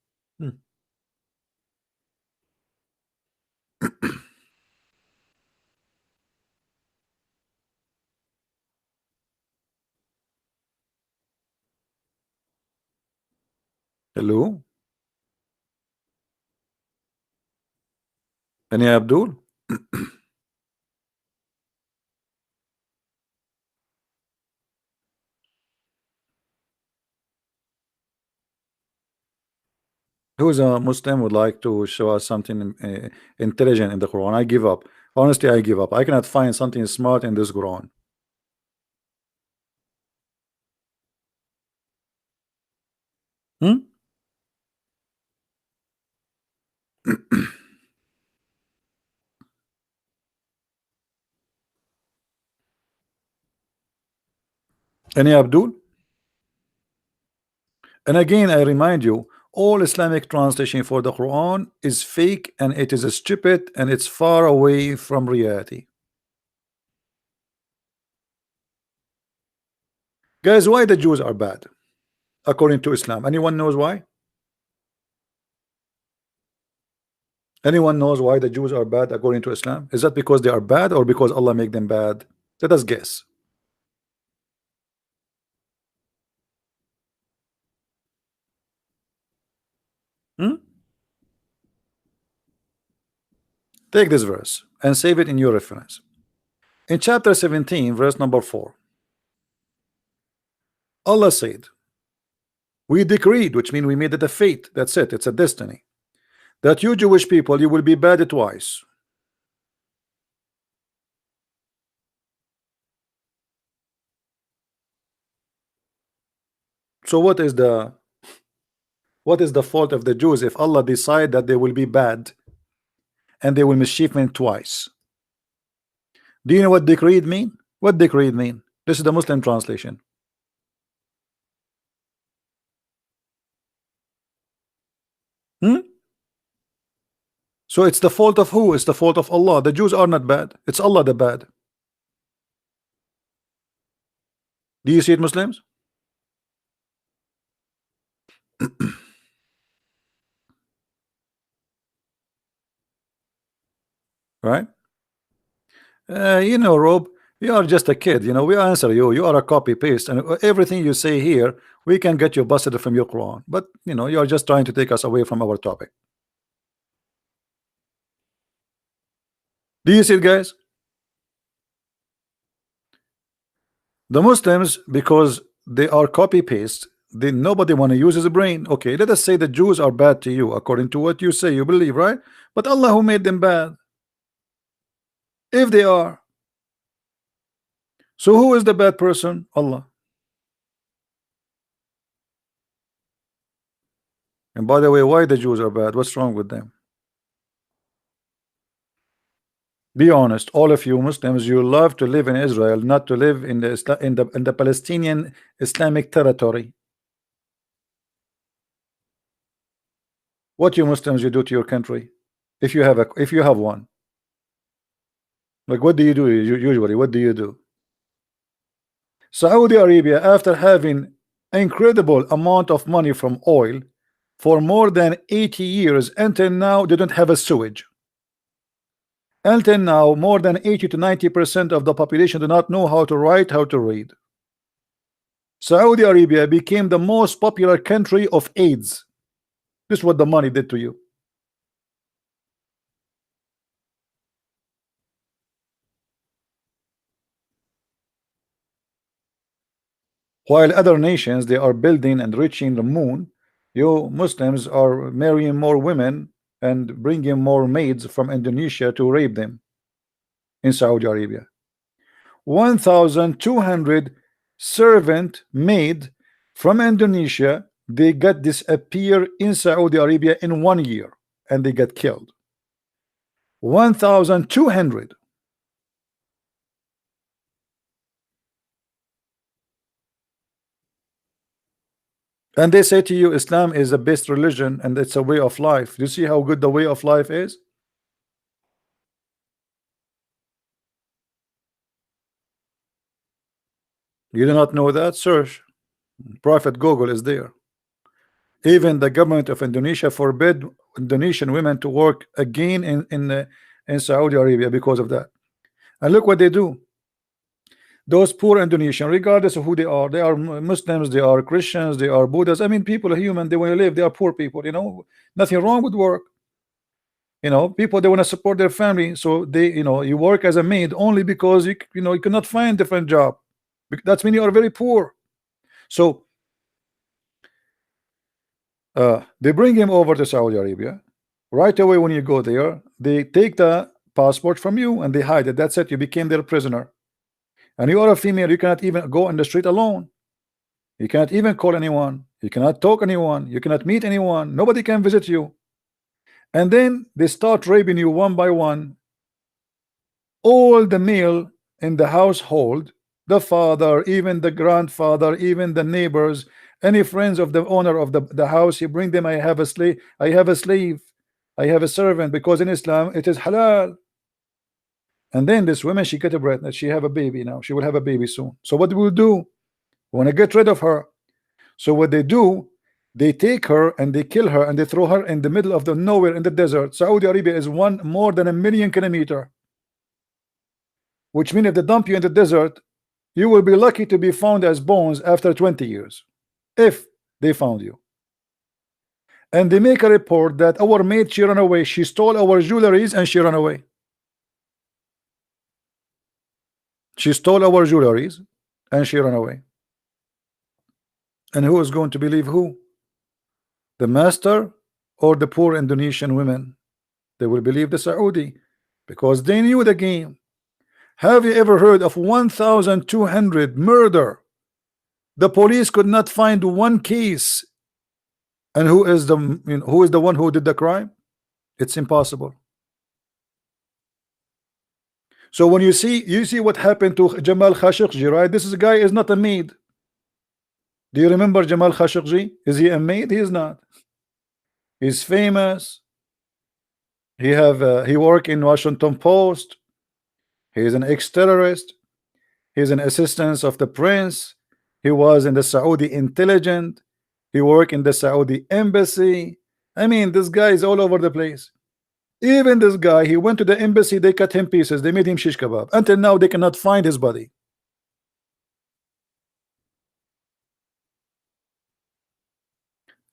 Hello? Any Abdul? Who's a Muslim would like to show us something intelligent in the Quran? I give up. Honestly, I give up. I cannot find something smart in this Quran. Hmm? Any Abdul? And again, I remind you, all Islamic translation for the Quran is fake and it is stupid and it's far away from reality. Guys, why the Jews are bad according to Islam? Anyone knows why? Anyone knows why the Jews are bad according to Islam? Is that because they are bad or because Allah make them bad? Let us guess. Hmm? Take this verse and save it in your reference. In chapter 17, verse number 4, Allah said, we decreed, which means we made it a fate. That's it. It's a destiny. That you Jewish people, you will be bad twice. So what is the fault of the Jews if Allah decide that they will be bad and they will mischievement twice? Do you know what decreed mean? What decreed mean? This is the Muslim translation. Hmm? So it's the fault of who? It's the fault of Allah. The Jews are not bad. It's Allah the bad. Do you see it, Muslims? Right? You know, Rob, you are just a kid. You know, we answer you. You are a copy paste, and everything you say here, we can get you busted from your Quran. But you know, you are just trying to take us away from our topic. Do you see it, guys? The Muslims, because they are copy paste, they nobody want to use his brain. Okay, let us say the Jews are bad to you according to what you say, you believe, right? But Allah who made them bad, if they are. So who is the bad person? Allah. And by the way, why the Jews are bad? What's wrong with them? Be honest, all of you Muslims, you love to live in Israel, not to live in the Palestinian Islamic territory. What you Muslims you do to your country, if you have one? Like, what do you do usually? What do you do? Saudi Arabia, after having incredible amount of money from oil for more than 80 years, until now they don't have a sewage. Until now, more than 80 to 90% of the population do not know how to write, how to read. Saudi Arabia became the most popular country of AIDS. This is what the money did to you. While other nations, they are building and reaching the moon, you Muslims are marrying more women and bringing more maids from Indonesia to rape them in Saudi Arabia. 1,200 servant maid from Indonesia, they got disappear in Saudi Arabia in 1 year and they got killed. 1,200. And they say to you, Islam is the best religion and it's a way of life. Do you see how good the way of life is? You do not know that? Search. Prophet Google is there. Even the government of Indonesia forbid Indonesian women to work again in Saudi Arabia because of that. And look what they do. Those poor Indonesian, regardless of who they are Muslims, they are Christians, they are Buddhists. I mean, people are human, they want to live, they are poor people, you know, nothing wrong with work. People, they want to support their family, so they, you work as a maid only because you cannot find different job. That's mean you are very poor. So they bring him over to Saudi Arabia. Right away, when you go there, they take the passport from you and they hide it. That's it. You became their prisoner. And you are a female. You cannot even go on the street alone. You cannot even call anyone. You cannot talk anyone. You cannot meet anyone. Nobody can visit you. And then they start raping you one by one. All the male in the household, the father, even the grandfather, even the neighbors, any friends of the owner of the house, you bring them. I have a slave, I have a slave, I have a servant, because in Islam it is halal. And then this woman, she get a pregnant, she have a baby now, she will have a baby soon. So what will do? We want to get rid of her. So what they do, they take her and they kill her and they throw her in the middle of the nowhere in the desert. Saudi Arabia is more than 1,000,000 kilometers, which means if they dump you in the desert, you will be lucky to be found as bones after 20 years, if they found you. And they make a report that our maid, she ran away, she stole our jewelries and she ran away. She stole our jewelries and she ran away. And who is going to believe who? The master or the poor Indonesian women? They will believe the Saudi, because they knew the game. Have you ever heard of 1,200 murder? The police could not find one case. And who is the one who did the crime? It's impossible. So when you see what happened to Jamal Khashoggi, right? This guy is not a maid. Do you remember Jamal Khashoggi? Is he a maid? He is not. He's famous. He worked in Washington Post. He is an ex-terrorist. He's an assistant of the prince. He was in the Saudi intelligence. He worked in the Saudi embassy. I mean, this guy is all over the place. Even this guy, he went to the embassy, they cut him pieces, they made him shish kebab. Until now, they cannot find his body.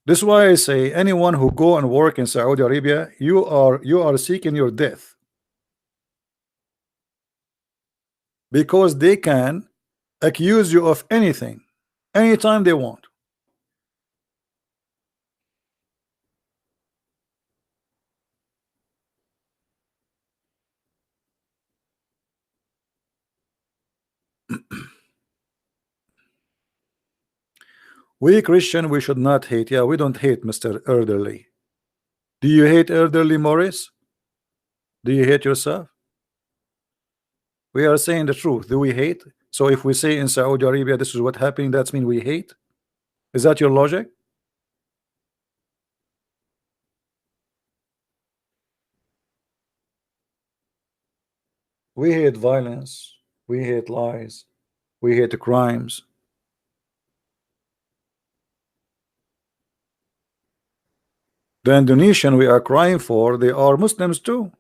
This is why I say anyone who go and work in Saudi Arabia, you are seeking your death, because they can accuse you of anything anytime they want. We Christian, we should not hate. Yeah, we don't hate, Mr. Elderly. Do you hate Elderly Morris? Do you hate yourself? We are saying the truth. Do we hate? So if we say in Saudi Arabia this is what happening, that's mean we hate? Is that your logic? We hate violence. We hate lies. We hate the crimes. The Indonesian we are crying for, they are Muslims too.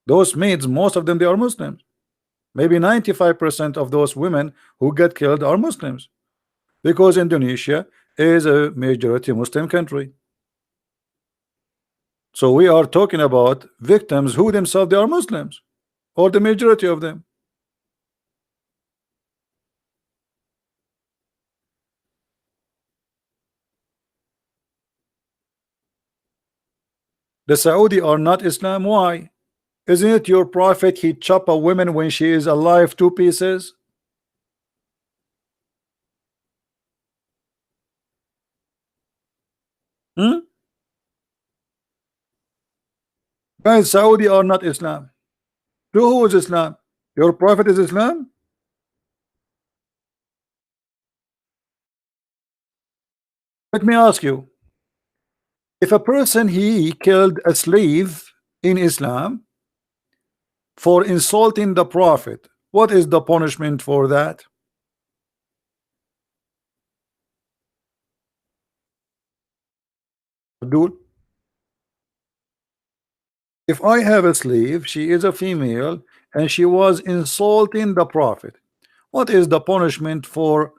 Those maids, most of them, they are Muslims. Maybe 95% of those women who get killed are Muslims, because Indonesia is a majority Muslim country. So we are talking about victims who themselves they are Muslims, or the majority of them. The Saudi are not Islam. Why? Isn't it your prophet he chop a woman when she is alive 2 pieces? Guys, Saudi are not Islam. To who is Islam? Your prophet is Islam? Let me ask you, if a person he killed a slave in Islam for insulting the prophet, what is the punishment for that? Abdul? If I have a slave, she is a female and she was insulting the prophet, what is the punishment for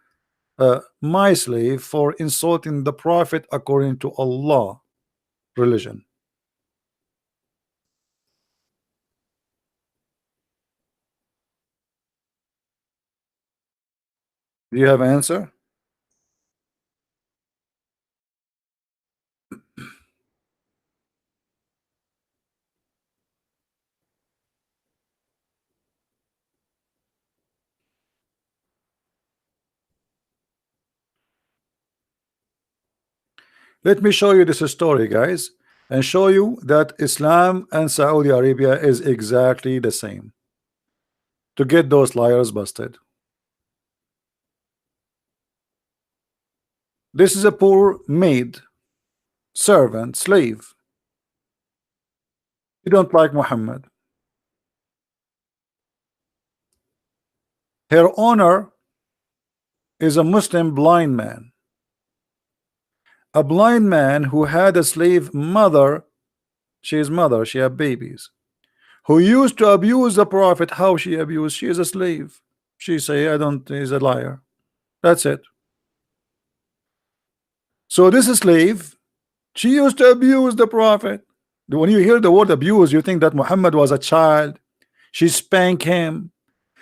my slave for insulting the prophet according to Allah religion? Do you have an answer? Let me show you this story, guys, and show you that Islam and Saudi Arabia is exactly the same, to get those liars busted. This is a poor maid, servant, slave. You don't like Muhammad. Her owner is a Muslim blind man. A blind man who had a slave mother. She is mother, she had babies, who used to abuse the Prophet. How she abused? She is a slave. She say, I don't, is a liar. That's it. So this slave, she used to abuse the Prophet. When you hear the word abuse, you think that Muhammad was a child. She spanked him.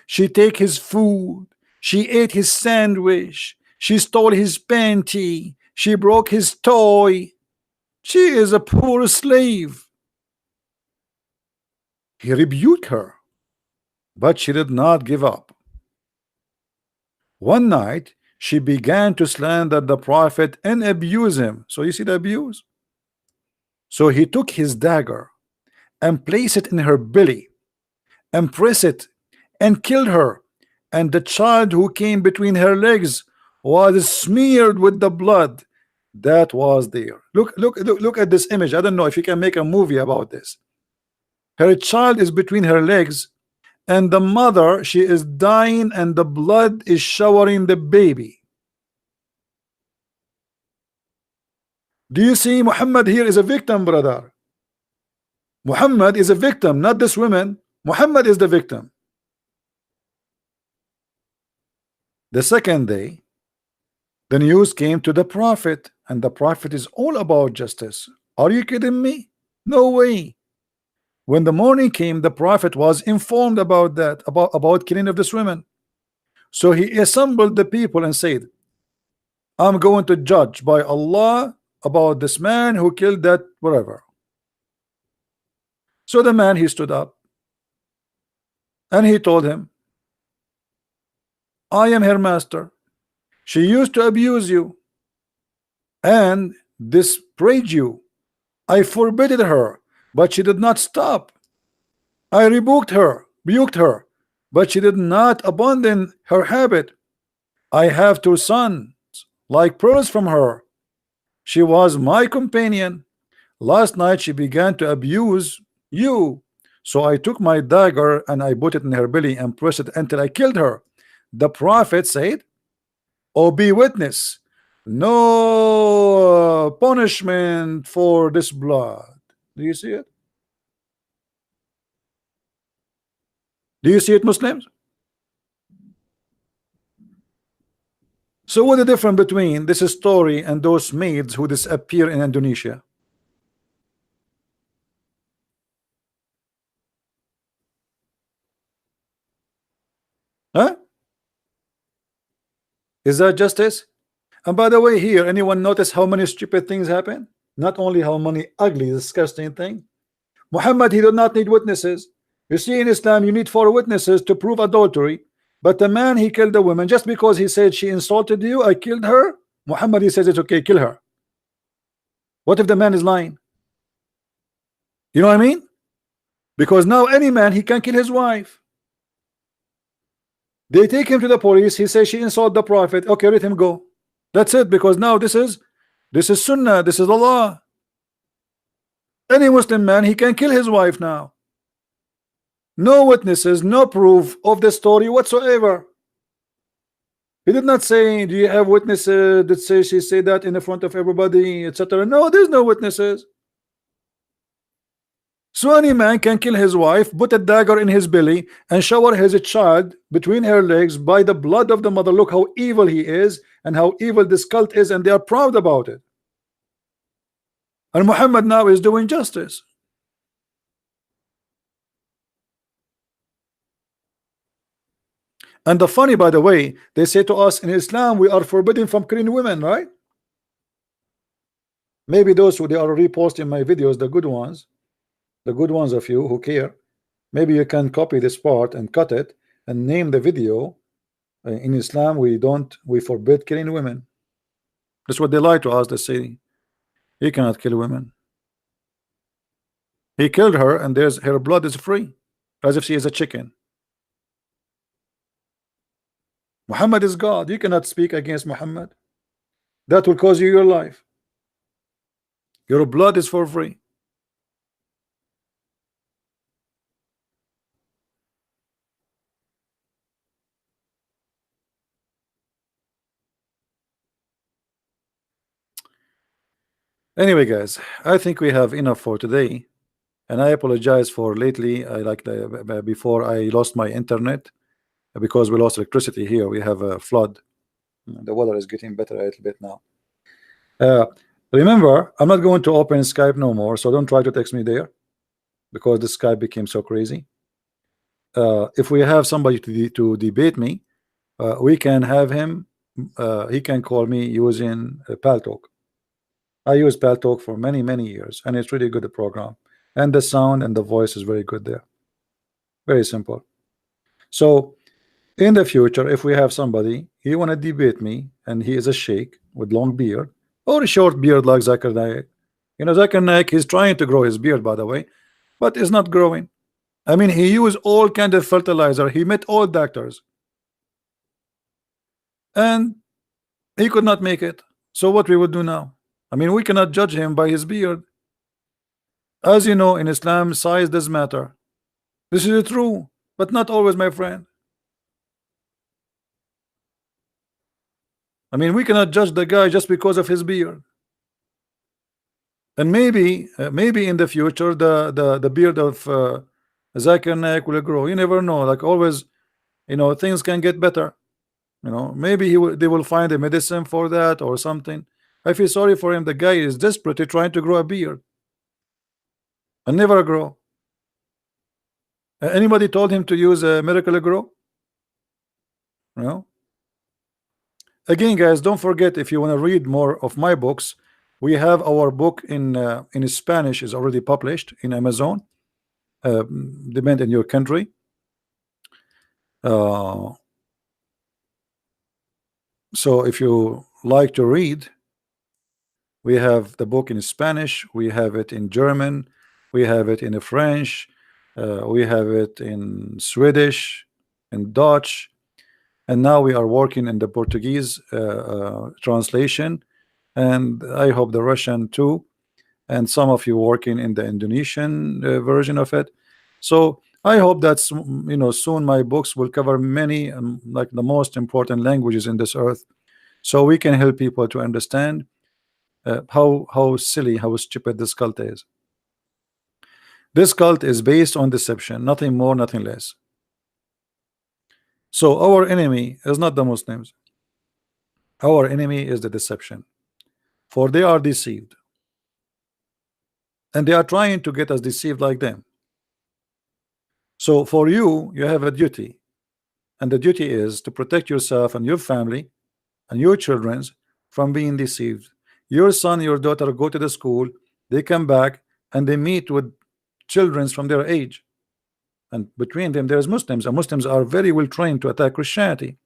She take his food. She ate his sandwich. She stole his panty. She broke his toy. She is a poor slave. He rebuked her, but she did not give up. One night, she began to slander the Prophet and abuse him. So you see the abuse? So he took his dagger and placed it in her belly and pressed it and killed her. And the child who came between her legs was smeared with the blood that was there. Look at this image. I don't know if you can make a movie about this. Her child is between her legs, and the mother, she is dying, and the blood is showering the baby. Do you see Muhammad here is a victim, brother? Muhammad is a victim, not this woman. Muhammad is the victim. The second day, the news came to the Prophet, and the Prophet is all about justice. Are you kidding me? No way. When the morning came, the Prophet was informed about that, about killing of this woman. So he assembled the people and said, I'm going to judge by Allah about this man who killed that whatever. So the man, he stood up and he told him, I am her master. She used to abuse you and disparage you. I forbade her, but she did not stop. I rebuked her, but she did not abandon her habit. I have 2 sons, like pearls from her. She was my companion. Last night she began to abuse you. So I took my dagger and I put it in her belly and pressed it until I killed her. The Prophet said, oh, be witness, no punishment for this blood. Do you see it? Do you see it, Muslims? So what the difference between this story and those maids who disappear in Indonesia? Huh? Is that justice? And by the way, here, anyone notice how many stupid things happen? Not only how many ugly, disgusting things. Muhammad, he did not need witnesses. You see, in Islam, you need 4 witnesses to prove adultery. But the man, he killed the woman just because he said she insulted you, I killed her. Muhammad, he says it's okay, kill her. What if the man is lying? You know what I mean? Because now any man, he can kill his wife. They take him to the police. He says she insulted the Prophet. Okay, let him go. That's it. Because now this is Sunnah. This is the law. Any Muslim man, he can kill his wife now. No witnesses, no proof of the story whatsoever. He did not say, do you have witnesses that say she said that in the front of everybody, etc. No, there's no witnesses. So any man can kill his wife, put a dagger in his belly, and shower his child between her legs by the blood of the mother. Look how evil he is and how evil this cult is, and they are proud about it. And Muhammad now is doing justice. And the funny, by the way, they say to us in Islam we are forbidden from killing women, right? Maybe those who they are reposting my videos, the good ones of you who care, maybe you can copy this part and cut it and name the video in Islam we forbid killing women. That's what they lie to us. They say he cannot kill women. He killed her and her blood is free, as if she is a chicken. Muhammad is God. You cannot speak against Muhammad. That will cost you your life. Your blood is for free. Anyway, guys, I think we have enough for today. And I apologize for lately. I like before I lost my internet because we lost electricity here. We have a flood. The weather is getting better a little bit now. Remember, I'm not going to open Skype no more, so don't try to text me there because the Skype became so crazy. If we have somebody to debate me, we can have him. He can call me using Paltalk. I use Paltalk for many years, and it's really good program. And the sound and the voice is very good there. Very simple. So in the future, if we have somebody he want to debate me and he is a sheikh with long beard or a short beard like Zakir Naik, you know, Zakir Naik is trying to grow his beard, by the way, but it's not growing. I mean, he used all kind of fertilizer. He met all doctors and he could not make it. So what we would do now? I mean, we cannot judge him by his beard. As you know, in Islam, size does matter. This is true, but not always, my friend. I mean, we cannot judge the guy just because of his beard. And maybe in the future, the beard of Zakir Naik will grow. You never know. Like always, you know, things can get better. You know, maybe they will find a medicine for that or something. I feel sorry for him. The guy is desperately trying to grow a beard and never grow. Anybody told him to use a Miracle Grow? No. Again, guys, don't forget, if you want to read more of my books, we have our book in Spanish is already published in Amazon. Depend in your country. So if you like to read, we have the book in Spanish, we have it in German, we have it in French, we have it in Swedish, in Dutch, and now we are working in the Portuguese translation, and I hope the Russian too, and some of you working in the Indonesian version of it. So I hope that, you know, soon my books will cover many like the most important languages in this earth, so we can help people to understand how silly, how stupid this cult is. This cult is based on deception, nothing more, nothing less. So our enemy is not the Muslims. Our enemy is the deception, for they are deceived, and they are trying to get us deceived like them. So for you, you have a duty, and the duty is to protect yourself and your family and your children from being deceived. Your son, your daughter go to the school, they come back and they meet with children from their age, and between them there's Muslims, and Muslims are very well trained to attack Christianity.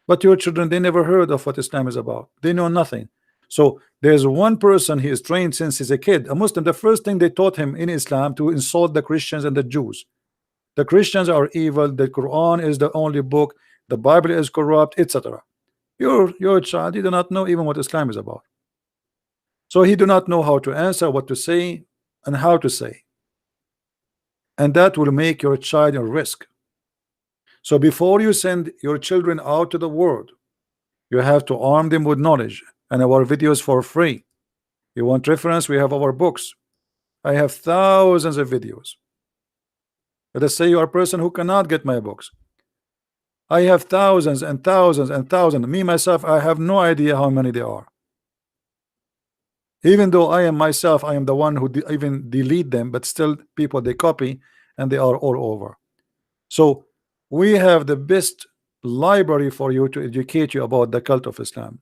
But your children, they never heard of what Islam is about. They know nothing. So there's one person, he is trained since he's a kid, a Muslim. The first thing they taught him in Islam to insult the Christians and the Jews. The Christians are evil, the Quran is the only book, the Bible is corrupt, etc. Your child, he do not know even what Islam is about. So he do not know how to answer, what to say, and how to say. And that will make your child a risk. So before you send your children out to the world, you have to arm them with knowledge, and our videos for free. You want reference? We have our books. I have thousands of videos. Let us say you are a person who cannot get my books. I have thousands and thousands and thousands. Me myself, I have no idea how many there are. Even though I am myself, I am the one who even delete them, but still people they copy and they are all over. So we have the best library for you to educate you about the cult of Islam,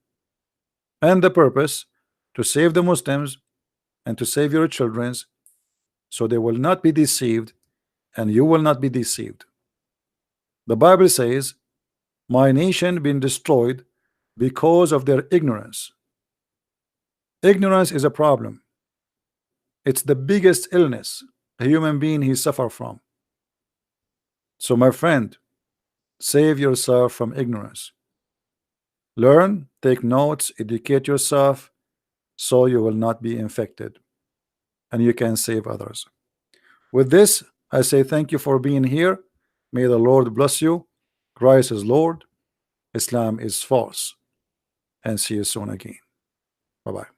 and the purpose to save the Muslims and to save your children, so they will not be deceived and you will not be deceived. The Bible says, my nation been destroyed because of their ignorance. Ignorance is a problem. It's the biggest illness a human being he suffer from. So my friend, save yourself from ignorance. Learn, take notes, educate yourself, so you will not be infected and you can save others. With this, I say thank you for being here. May the Lord bless you. Christ is Lord, Islam is false, and see you soon again. Bye-bye.